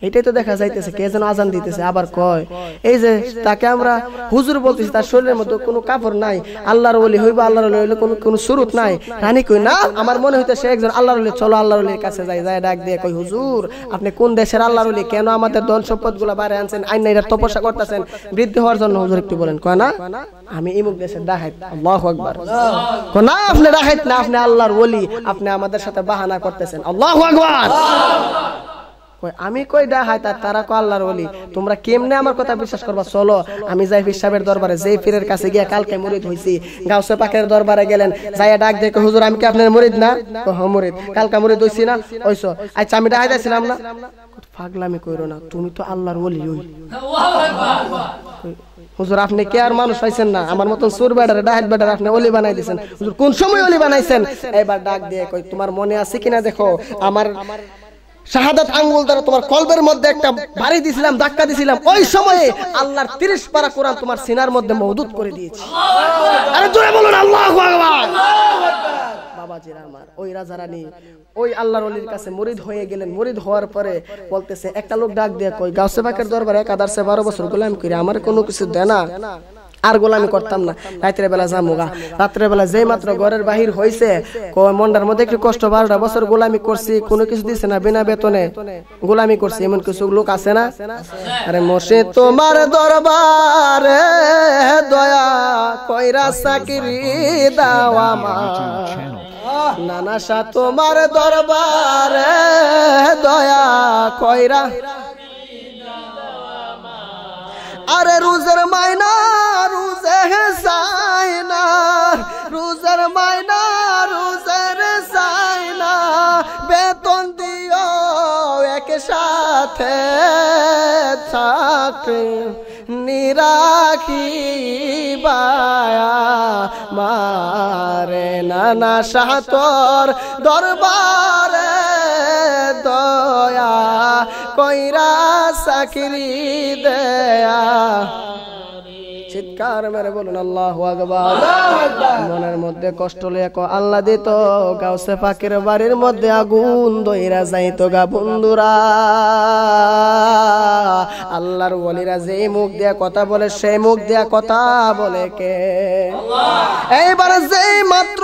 এটাই তো দেখা যাইতেছে, কে যেন আজান দিতেছে। আবার কয়, এই যে তাকে আমরা হুজুর বলতেছি, তার শরীরের মধ্যে কোনো কাপড় নাই, আল্লাহর ওলি হইবা, আল্লাহর ওলি হইলে কোনো সুরত নাই। রানী কই, না, আমার মনে হইতে সে একজন আল্লাহর ওলি, চলো আল্লাহর ওলির কাছে যাই। যায় ডাক দিয়ে কই, হুজুর আপনি কোন দেশের আল্লাহর ওলি, কেন আমাদের ধন সম্পদ গুলা বাইরে আনছেন, আইন এটা তপস্যা করতেছেন বৃদ্ধি হওয়ার জন্য, হুজুর একটু বলেন। কয়, না আমি ইমুক দেশের ডাহাইত। আল্লাহু আকবার। কয়, না আপনি ডাহাইত না, আপনি আল্লাহর ওলি, আপনি আমাদের সাথে বাহানা করতেছেন। আল্লাহু আকবার। আমি কই ডাহাই, তারা কয় আল্লাহর ওলি। তোমরা কেমনে আমার কথা বিশ্বাস করবা? চলো আমি যাই পীর সাহেবের দরবারে। যেই পীরের কাছে গিয়া কালকে মুরিদ হইছি, গাউসে পাকের দরবারে গেলেন, যাইয়া ডাক দেখো, হুজুর আমি কি আপনার মুরিদ না? হ্যাঁ মুরিদ। কালকে মুরিদ হইছি না? হইছো। আচ্ছা আমি ডাহাই যাইছিলাম না? পাগলামি কইরো না, তুমি তো আল্লাহর ওলি। ওই হুজুর আপনি কে আর মানুষ পাইছেন না, আমার মতন সুর বেডারে ডাহাত বেডারে আপনি ওলি বানাই দিয়েছেন। হুজুর কোন সময় ওলি বানাইছেন? এবার ডাক দিয়ে কই, তোমার মনে আছে কিনা দেখো, আমার শাহাদাত আঙ্গুল দ্বারা তোমার কলবের মধ্যে একটা বাড়ি দিছিলাম, ধাক্কা দিছিলাম, ওই সময়ে আল্লাহর 30 পারা কোরআন তোমার সিনার মধ্যে মওজুদ করে দিয়েছি। আরে জোরে বলুন আল্লাহু আকবার। বাবাজিরা আমার, ওই রাজা রানী ওই আল্লাহর ওলির কাছে মুরিদ হয়ে গেলেন। মুরিদ হওয়ার পরে বলতেছে, একটা লোক ডাক দিয়ে কই, গাউসে পাকের দরবারে 12 বছর গোলামি করি, আমার কোনো কিছু দেয় না, আর গোলামি করতাম না, রাত্রে বেলা যামুগা। রাত্রে বেলা যেই মাত্র ঘরের বাহির হইছে, মনটার মধ্যে একটু কষ্ট, 12 বছর গোলামি করছি, কোনো কিছু দিছে না, বিনা বেতনে গোলামি করছি, এমন কিছু লোক আছে না? আরে মোশে তোমার দরবারে দয়া কইরা চাকরি দাও আমার, নানা শাহ তোমার দরবারে দয়া কইরা, আরে রোজের মাইনা রোজে সাইনা, রোজের মাইনা রোজের সাইনা, বেতন দিও একসাথে থাকে নিরাখি বায়া মারে, নানা শাহ তোর দরবারে দয়া কইরা চাকরি দেয়া। চিৎকার মেরে বলুন আল্লাহু আকবার। মনের মধ্যে কষ্ট লইয়া কো, আল্লাহ দিত গাউসে পাকের বাড়ির মধ্যে আগুন দইরা যাইতো গা বন্ধুরা। আল্লাহর ওলিরা যেই মুখ দিয়া কথা বলে, সেই মুখ দিয়া কথা বলে কে? এইবার যেই মাত্র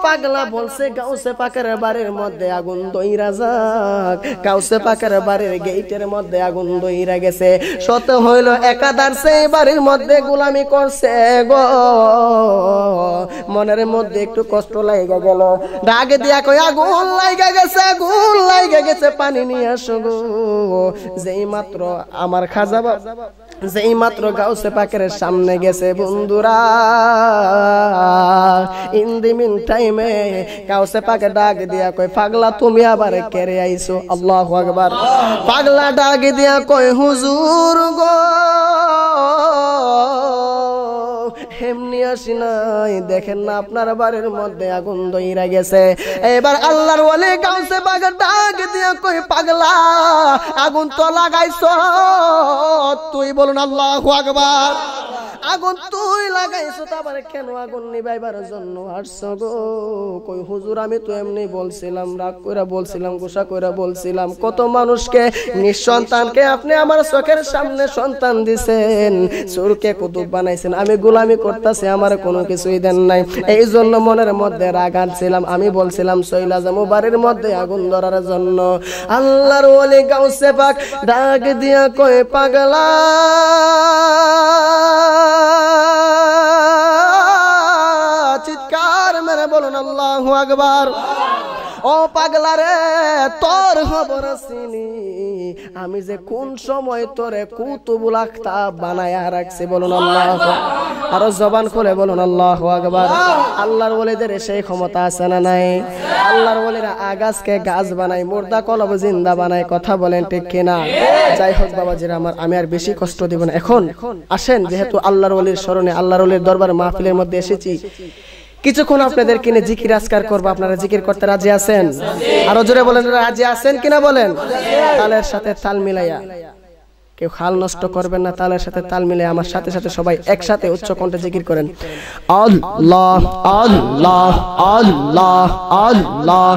পাগলা বলছে গাউসে পাকের বাড়ির মধ্যে আগুন দইরা যাক, গাউসে পাকের বাড়ির গেটের মধ্যে আগুন দইরা গেছে। শত হইল একাদার সেই বাড়ির মধ্যে গোলামি করছে গো, মনের মধ্যে একটু কষ্ট লাগা গেল, ডাকে দিয়া কই, আগুন লাগা গেছে, আগুন লাগা গেছে, পানি নিয়ে আসো গো। যেই মাত্র আমার খাজা বাবা যেই মাত্র গাউসে পাকের সামনে গেছে বন্ধুরা, ইন দি মিন টাইমে গাউসে পাকে ডাক দিয়া কই, পাগলা তুমি আবার কেড়ে আইছো? আল্লাহু আকবার। পাগলা ডাক দিয়া কই, হুজুর গো আসি নাই, দেখেন না আপনার বাড়ির মধ্যে আগুন ধইরা গেছে। এবার আল্লাহর ওলি গাউসে পাক ডাক দিয়া কই পাগলা আগুন তো লাগাইছ তুই, বলুন আল্লাহু আকবার। আগুন তুই লাগাইছো, তারপরে কেন আগুন নিবাইবার জন্য আসছো গো? কই হুজুর আমি তো এমনি বলছিলাম, রাগ কইরা বলছিলাম, গোসা কইরা বলছিলাম। কত মানুষকে নিঃসন্তানকে আপনি আমার চোখের সামনে সন্তান দিছেন, সুরকে কুতুব বানাইছেন, আমি গোলামি করতেছি, আমার কোনো কিছুই দেন নাই। এই জন্য মনের মধ্যে রাগ আনছিলাম, আমি বলছিলাম সইলা যাবো বাড়ির মধ্যে আগুন ধরার জন্য। আল্লাহর ওলি গাউসে পাক ডাক দিয়া কই পাগলা চিৎকার মেরে বলুন আল্লাহু আকবার। ও পাগলা রে তোর খবর চিনি আমি যে কোন সময় তোরে কুতুবুল আখতাব বানায়া রাখছি, বলুন আল্লাহু আকবার। আর জবান খুলে বলুন আল্লাহু আকবার। আল্লাহর ওলিদের সেই ক্ষমতা আছে না নাই? আল্লাহর ওলিরা আগাছকে গাছ বানায়, মুর্দা কলব জিন্দা বানায়, কথা বলেন ঠিক কিনা? যাই হোক বাবাজিরা আমার, আমি আর বেশি কষ্ট দিব না। এখন আসেন, যেহেতু আল্লাহর ওলির স্মরণে আল্লাহর ওলির দরবার মাহফিলের মধ্যে এসেছি, কিছুক্ষণ আপনাদেরকে নিয়ে জিকির আজকার করবো। আপনারা জিকির করতে রাজি আছেন? আরো জোরে বলেন রাজি আছেন কিনা বলেন। তালের সাথে তাল মিলাইয়া, কেউ হাল নষ্ট করবেন না, তালের সাথে তাল মিলে আমার সাথে সাথে সবাই একসাথে উচ্চ কণ্ঠে জিকির করেন। আল্লাহ আল্লাহ আল্লাহ আল্লাহ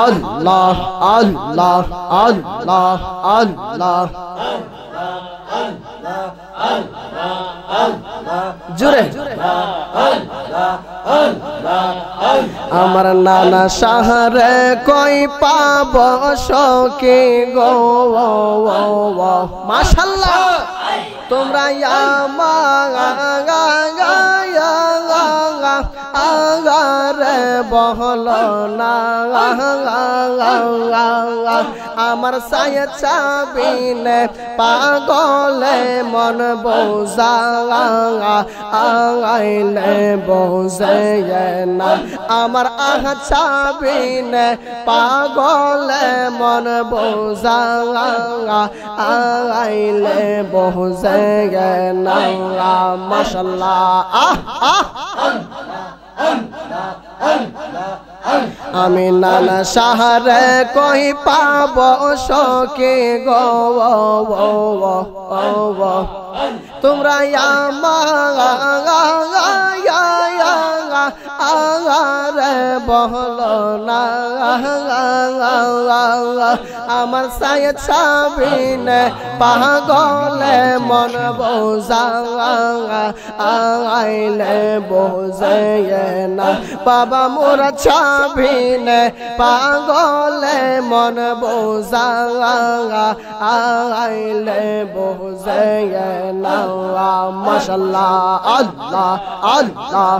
আল্লাহ আল্লাহ আল্লাহ আল্লাহ জোরে আমার নানা শাহরে কই পাব সখী গো, মাশাআল্লাহ তোমরা আগারে বহল না আমার সায়া চাবিনে পাগলে মন বোঝা আইলে বোঝে না আমার আহা চাবিনে পাগলে মন বোঝা আইলে বোঝে না। মাশাআল্লাহ আমি নানা শাহরে কই পাব সখী গো, তোমরা আগারে বহল না আমার সায়া ছাবিনে পাগলে মন বোঝা আইলে বোঝে না বাবা মোরা ছাবিনে পাগলে মন বোঝা আইলে বোঝে না। মাশাআল্লাহ আল্লাহ আল্লাহ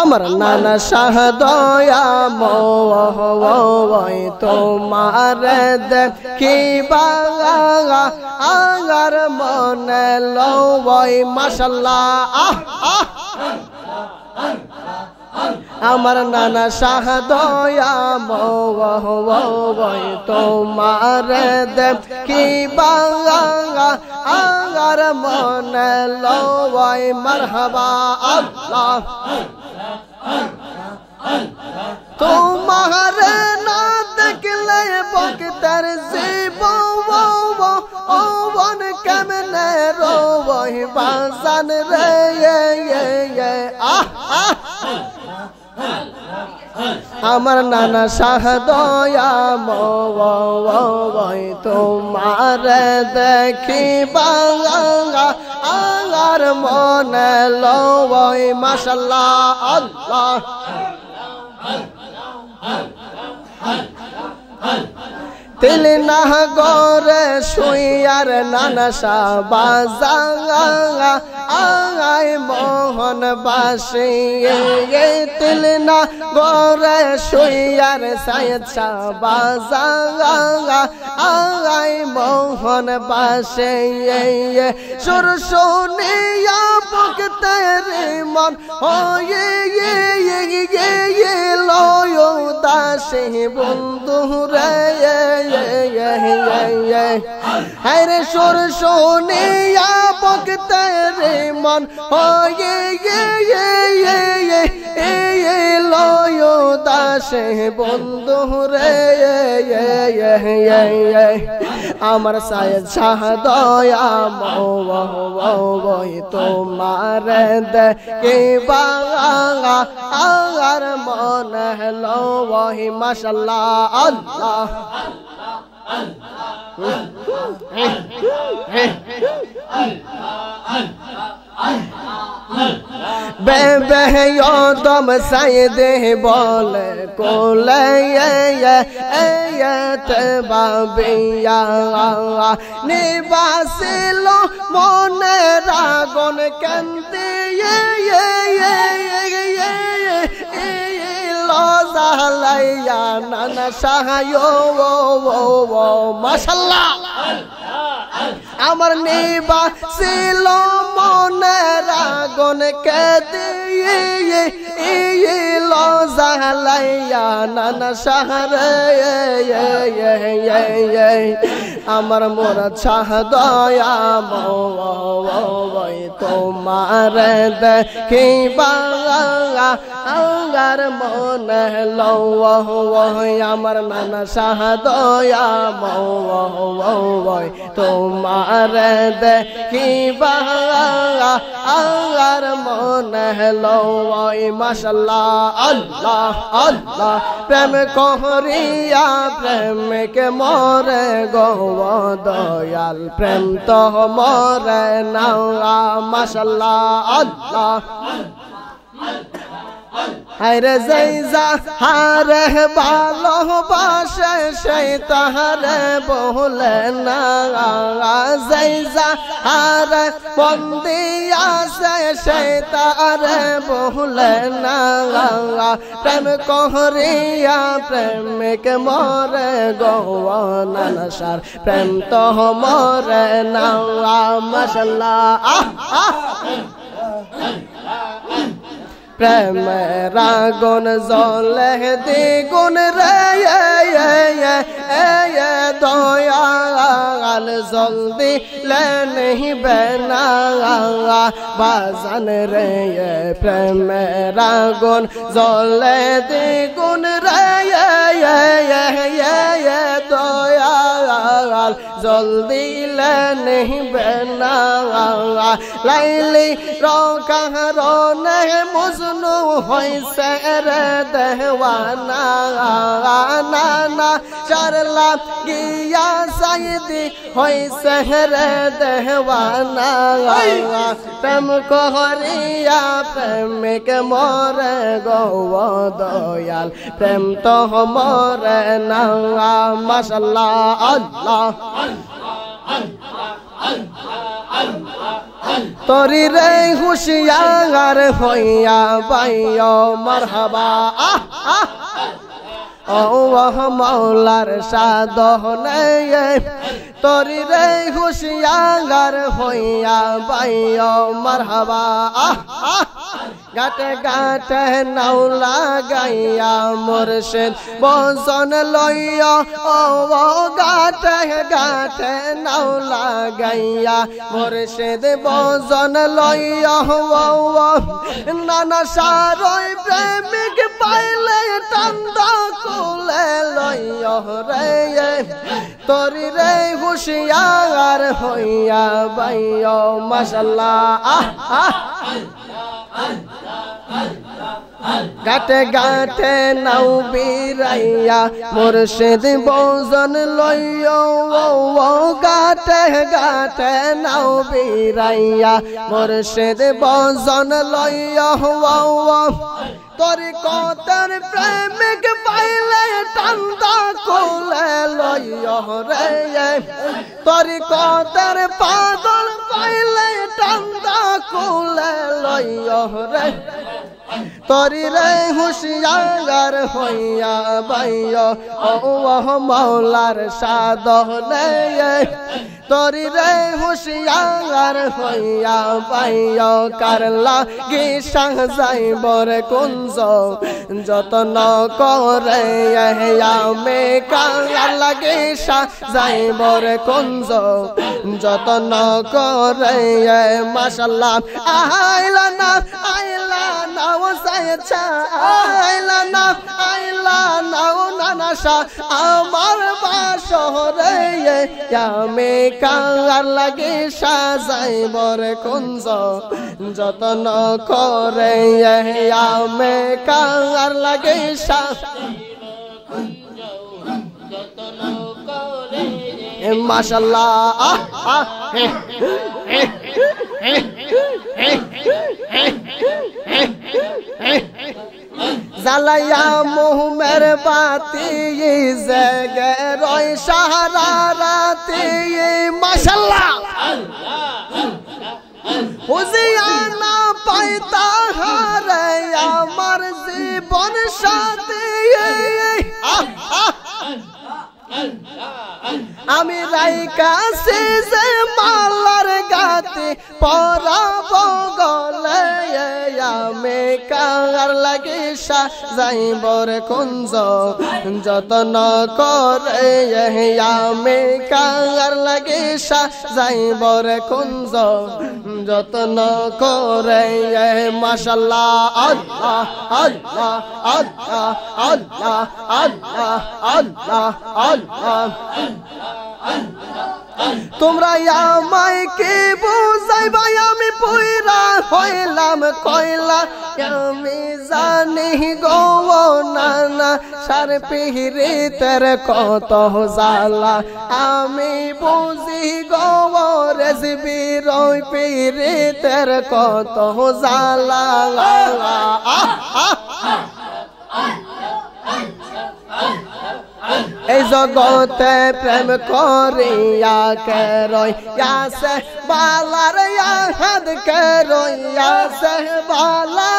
আমার নানা শাহ দয়া মোয় তোমার দেখিবা আগার মনে লয়। মাশাআল্লাহ আমার নানা শাহ দয়া মোয় তোমার দেখিবা আগার মনে লয়। মারহাবা আল্লাহ তোমার না দেখলে বক্তার জীবন কেমনে রোই বাজান রে আমার নানা শাহ দয়া মোয় তোমার দেখিবা আগার মনে লয়। মাশাআল্লাহ আল্লাহ তিল না গরে শুইয়ার নানা শাহবাজা আয় মোহন বাসি তিল না গরে শুইয়ার সাইদ শাহবাজা আয় মোহন বাসি সুর শুনিয়া বুকতে রে মন লয় দাসে বন্ধু রে হরে সুর শুনিয়া বুকতে রে মন লয় দাসে বন্ধু রে আমার সাইদ শাহ দয়া মোই তোমার দেখে বাঙা আর মন হলো ওহি মাশাআল্লাহ আল্লাহ বেবে দম সাইদে বলে কোলে বাবিয়া নিবাসিল মনে রাগন কান্দি লজালাইয়া নানা সাহায়ো মাশাআল্লাহ আমার নিবাসিল মনে রাগন কান্দি লজালাইয়া নানা সাহারে আমার মোর ছাহ দয়া মোই তোমার দেখিবা আঙ্গার মন লয় আমার নানা শাহ দয়া মোই তোমার দেখিবা আঙ্গার মন লয় মাশাআল্লাহ আল্লাহ আল্লাহ প্রেম করিয়া প্রেমকে মরে গো দয়াল প্রেম তো মরে না মাশাআল্লাহ আল্লাহ হরে জৈজা হারে ভালোবাসে সেই তাহারে বলে না জৈজা হারে বন্দিয়াছে সেই তাহারে বলে না প্রেম করিয়া প্রেমিক মরে গৌনানা সার প্রেম তো মরে না মাশাআল্লাহ প্রেম রাগন জলে দ্বিগুণ রে দয়াল জলদি লে नहीं बना बाजन रे प्रेम रागन जले द्विगुण रे दयाल जल्दी ले नहीं बना लाइली रोका रोने मुजनू होइसे रे देवाना नाना चरला गिया सईदी होइसे रे देवाना प्रेम को हरिया प्रेम के मोरे गो दयाल प्रेम तो मोरे ना माशाअल्लाह अल्लाह तोरी रे खुशियार होइया भाइयो मरहबा ओ मौलार साधने तोरी रे खुशियार होइया भाइयो मरहबा गाटे गाटे नौला गैया मुर्शिद बोसन लइया ओ गाटे गाटे नौला गैया मुर्शिद बोसन लइया ओ नाना सारोय प्रेमिक पाइले टंदा कुले लइया रे तोरी रे खुशियार होइया भाइयो माशाअल्लाह গাটে গাটে নাও বিরাইয়া মুর্শিদ বজন লইও গাটে গাটে নাও বিরাইয়া মুর্শিদ বজন লইও তরিকতের প্রেমিক পাইলে টান্দা কোলে লইও রে তরিকতের পাগল পাইলে টান্দা কোলে লইও রে তরি রে হুশিয়ার হইয়া বাইও ও মৌলার সাধনে তরি রে হুশিয়ার হইয়া বাইও কারলা গিসাং যাইবর কুঞ্জ যতন করে আমি কার লাগে যাইবর কুঞ্জ যতন করে মাশাআল্লাহ আইলা না আইলা না নানাশা আমার বাসরে আমি কার লাগে সাজাইবর কুঞ্জ যতন করে আমি কার লাগে মাশাআল্লাহ জ্বালাইয়া মোহমের বাতি জেগে রয় সাহারা রাতে মাশাআল্লাহ হুজিয়ানা পাইতা হারে আমার জীবন সাথী আমি রাইকা সে যে মালার গাতে পরাব গলে আমি কার লাগে যাইবর কুঞ্জ যতন করে আমি কার লাগে যাইবর কুঞ্জ যতন করে মাশাআল্লাহ আল্লাহ আল্লাহ আল্লাহ আল্লাহ আল্লাহ আল্লাহ আল্লাহ তোমরা আমায় কে বুঝাইবা আমি পুইরা হইলাম কয়লা আমি জানি গো নানা সার পিহিরিতের কত জ্বালা আমি বুঝি গো রেসবি রই পিহিরিতের কত জ্বালা এই জগতে প্রেম করিয়া কে রইয়াছে বালার ইয়াদ কে রইয়াছে বালা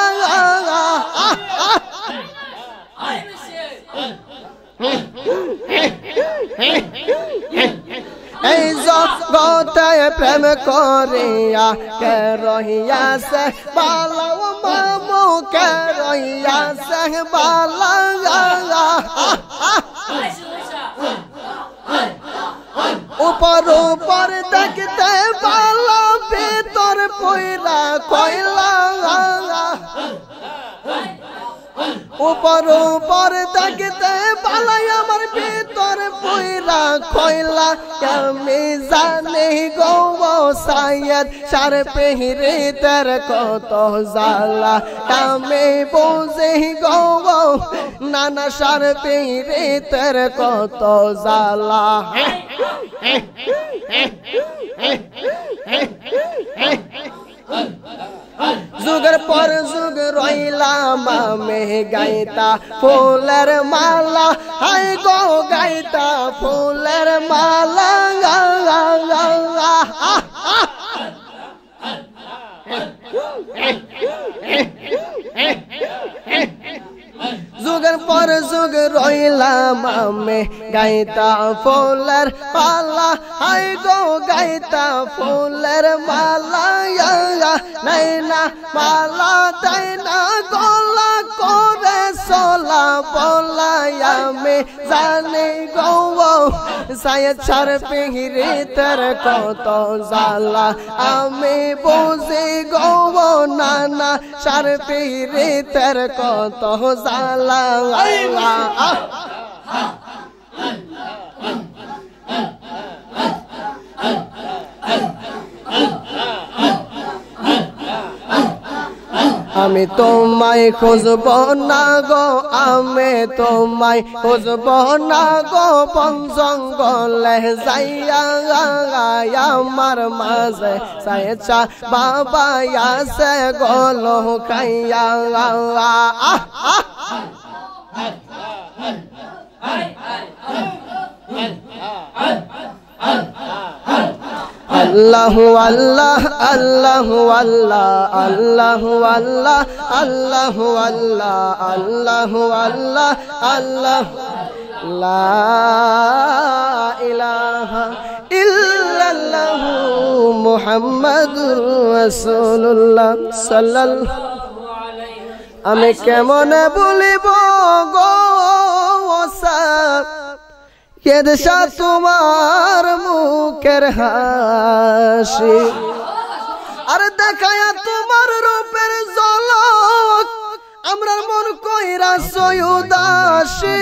এই জগতে প্রেম করিয়া কে রইয়াছে বালা মামু কে রইয়াছে বালা উপর উপর দেখতে ভালো ভিতর পয়লা কয়লা উপর উপর দেখতে ভালো আমার ভিতর পয়লা কয়লা আমি জানি গো সাইয়দ সার পেহিরিতের কত জ্বালা আমি বুঝি গো নানা সার পেহিরিতের কত জ্বালা যুগের পর যুগ রইলাম আমি গাইতা ফুলের মালা হাই গো গাইতা ফুলের মালা যুগের পর যুগ রইলাম আমি গাইতা ফুলের মালা হাই গো গাইতা ফুলের মালা নাই না মালা তাই না গলা করে সোলা বলাই আমি জানি গো সাইয়দ সার পিহিরিতের কত জ্বালা আমি বুঝি গো নানা সার পিহিরিতের কত জ্বালা আমি তোমায় খুঁজব না গো, আমি তোমায় খুঁজব না গো, বন জঙ্গলে যাইয়া আমার মাঝে সাইচা বাবা আছে গলো খাইয়া। আল্লাহ আল্লাহ আল্লাহ আল্লাহ আল্লাহ আল্লাহ আল্লাহ আল্লাহ আল্লাহ আল্লাহ আল্লাহ লা ইলাহা ইল্লাল্লাহু মুহাম্মাদুর রাসূলুল্লাহ সাল্লাল্লাহু আলাইহি। আমি কেমনে বলিব গো ওসাব কেদশা তোমার মুখের হাসি, আর দেখায়া তোমার রূপের ঝলক আমরা মন কইরা উদাসী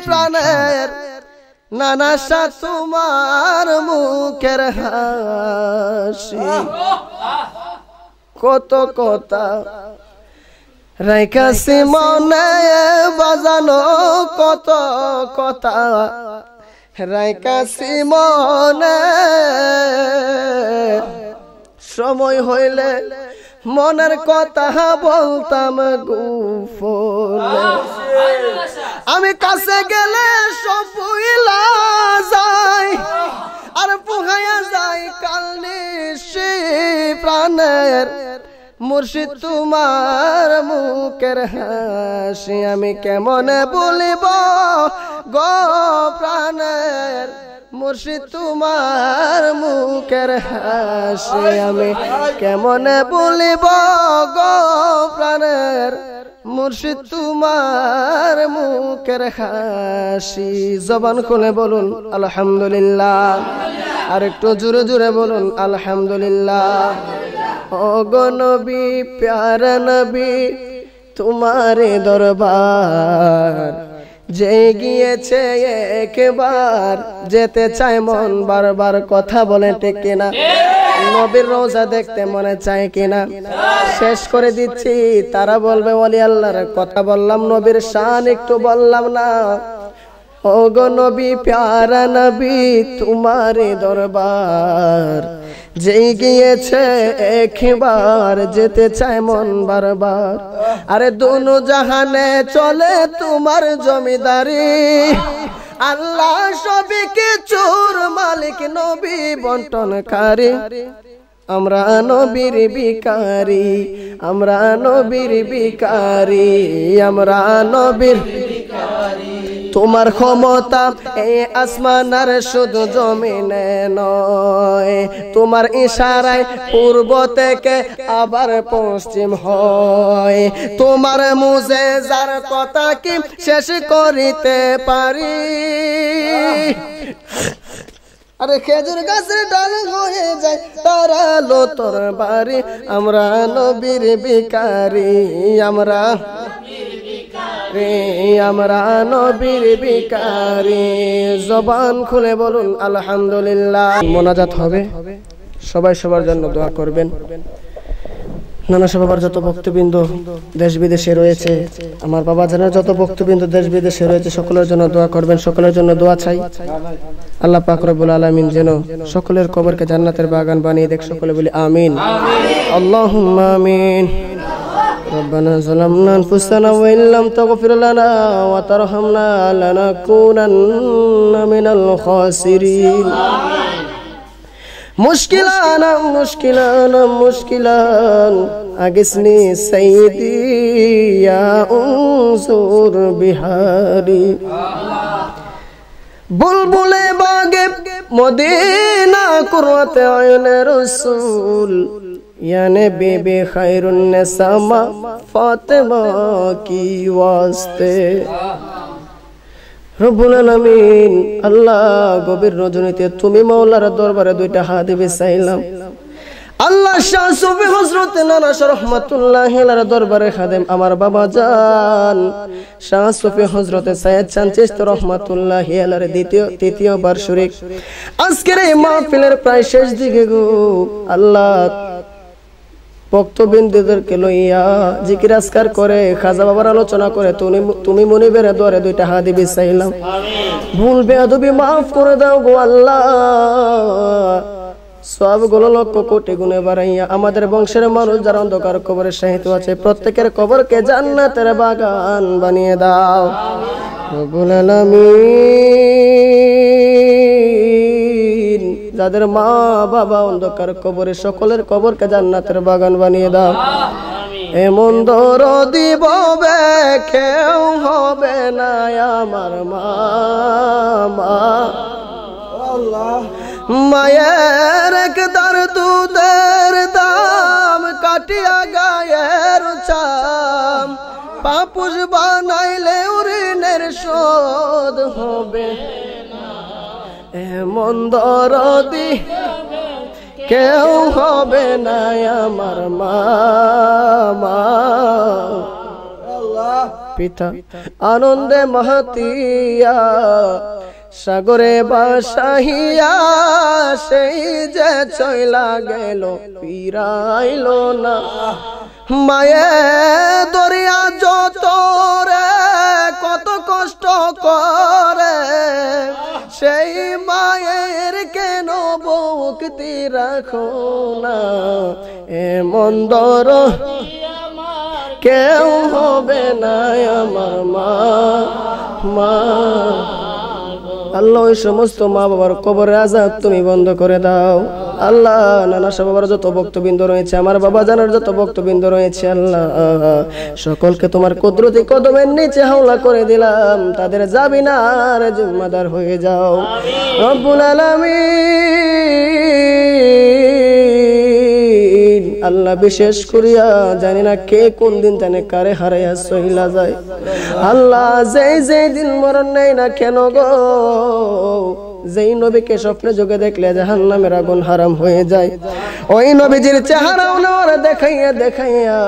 প্রাণের নানাশা তোমার মুখের হাসি। কত কথা রাইকাছি মনে বাজানো, কত কথা রাইকাছি মনে, সময় হইলে মনের কথা বলতাম গোপনে। আমি কাছে গেলে সব ভুইলা যাই, আর পুহাইয়া যাই কাল নিশি প্রাণের মুর্শিদ তোমার মুখের হাসি। আমি কেমনে বলিব গো প্রাণের মুর্শিদ তোমার মুখের হাসি, আমি কেমনে বলিব গো প্রাণের মুর্শিদ তোমার মুখের হাসি। জবান খুলে বলুন আলহামদুলিল্লাহ, আর একটু জোরে জোরে বলুন আলহামদুলিল্লাহ। ও গো নবী প্যারা নবী তোমারে দরবার, যে গিয়েছে একবার যেতে চায় মন বারবার। কথা বলে ঠিক কিনা? নবীর রোজা দেখতে মনে চায় কিনা? শেষ করে দিচ্ছি, তারা বলবে ওলি আল্লাহর কথা বললাম, নবীর শান একটু বললাম না। ও গো নবী প্যারা নবী তোমারে দরবার, যেই গিয়েছে একবার যেতে চায় মন বারবার। আরে দুনো জাহানে চলে তোমার জমিদারি, আল্লাহ সবই কিছুর মালিক, নবী বন্টনকারী। আমরা নবীর ভিখারি, আমরা নবীর ভিখারি, আমরা নবীর ভিখারি। তোমার ক্ষমতা এই আসমান আর শুধু জমিনে নয়, তোমার ইশারায় পূর্ব থেকে আবার পশ্চিম হয়। তোমার মুজেজার কথা কি শেষ করিতে পারি? আরে খেজুর গাছের ডাল হয়ে যায় তারালো তোর বাড়ি। আমরা নবীর ভিখারি, আমরা আমরা নবীর ভিখারি। জবান খুলে বলুন আলহামদুলিল্লাহ। মোনাজাত হবে, সবাই সবার জন্য দোয়া করবেন। নানা বাবার যত ভক্তবৃন্দ দেশ বিদেশে রয়েছে, আমার বাবা জানের যত ভক্তবৃন্দ দেশ বিদেশে রয়েছে, সকলের জন্য দোয়া করবেন। সকলের জন্য দোয়া চাই, আল্লাহ পাক রব্বুল আলামিন যেন সকলের কবরকে জান্নাতের বাগান বানিয়ে দেখ। সকলে বলি আমিন, আল্লাহুম্মা আমিন। ربنا ظلمنا أنفسنا وإن لم تغفر لنا وترحمنا لنكونن من الخاسرين. مشكلانا مشكلانا مشكلان أغثني سيدي يا أنصر بحاري. বুলবুলে বাগে মদিনা কুররাত আয়ুনে রাসূল, या नबी बे खैरुन निसामा फातिमा की वास्ते। রব্বুল আলামিন আল্লাহ গভীর রজনীতে তুমি মাওলার দরবারে দুইটা হাত বিছাইলাম। আল্লাহ শাহ সুফি হযরত নানা শাহ রাহমাতুল্লাহি আলাইহির দরবারে খাদেম আমার বাবা জান শাহ সুফি হযরত সৈয়দ চাঁদ চিশতি রাহমাতুল্লাহি আলাইহির তৃতীয় বার্ষিক আজকের এই মাহফিলের প্রায় শেষ দিকে গো আল্লাহ ভক্তবৃন্দদেরকে লইয়া জিকির আজকার করে খাজা বাবার আলোচনা করে তুমি মনিবের দরে দুইটা হাত দিবি চাইলাম। ভুল বেয়াদবি মাফ করে দাও গো আল্লাহ, সবগুলো লক্ষ কোটি গুণে বাড়াইয়া আমাদের বংশের মানুষ যারা অন্ধকার কবরে শাহিত আছে প্রত্যেকের কবরকে জান্নাতের বাগান বানিয়ে দাও রব্বুল আলামিন। যাদের মা বাবা অন্ধকার কবরে সকলের কবরকে জান্নাতের বাগান বানিয়ে দাও। এমন দরদি ববে কেউ হবে না আমার মা, মায়ের একদার দুধের দাম কাটিয়া গায়ের চাম, পাপুষ বানাইলে ঋণের শোধ হবে। এমন দরদি কেউ হবে না আমার মা। পিতা আনন্দে মাহাতিয়া সাগরে বাসাহিয়া সেই যে চইলা গেল ফিরাইল না। মায়ে দরিয়া যত রে কত কষ্ট করে, সেই মায়ের কেন বুকতি রাখো না। এমন দর কেউ হবে না আমার মা। আল্লাহ ওই সমস্ত মা বাবার কবরের আযাব তুমি বন্ধ করে দাও আল্লাহ। নানা শাহ বাবার যত ভক্তবৃন্দ রয়েছে, আমার বাবা জানার যত ভক্তবৃন্দ রয়েছে আল্লাহ, সকলকে তোমার কুদরতি কদমের নিচে হাওলা করে দিলাম, তাদের জামিনার জিম্মাদার হয়ে যাও রব্বুল আলামিন। আল্লাহ বিশেষ করিয়া জানি না কে কোন দিন জানে কারে হারাইয়া সহিলা যায় আল্লাহ। যেই দিন মরণ নেই না কেন গো, যেই নবীকে স্বপ্নে যোগে দেখলে জাহান্নামের আগুন হারাম হয়ে যায়, ওই নবীজির চেহারা ওনারা দেখাইয়া দেখাইয়া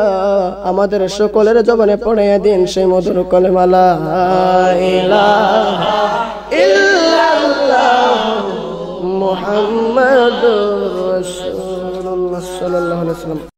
আমাদের সকলের জবানে পড়াইয়া দিন সেই মধুর কলেমা লা ইলাহা ইল্লাল্লাহ মুহাম্মাদুর রাসূলুল্লাহ সাল্লাল্লাহু আলাইহি ওয়াসাল্লাম।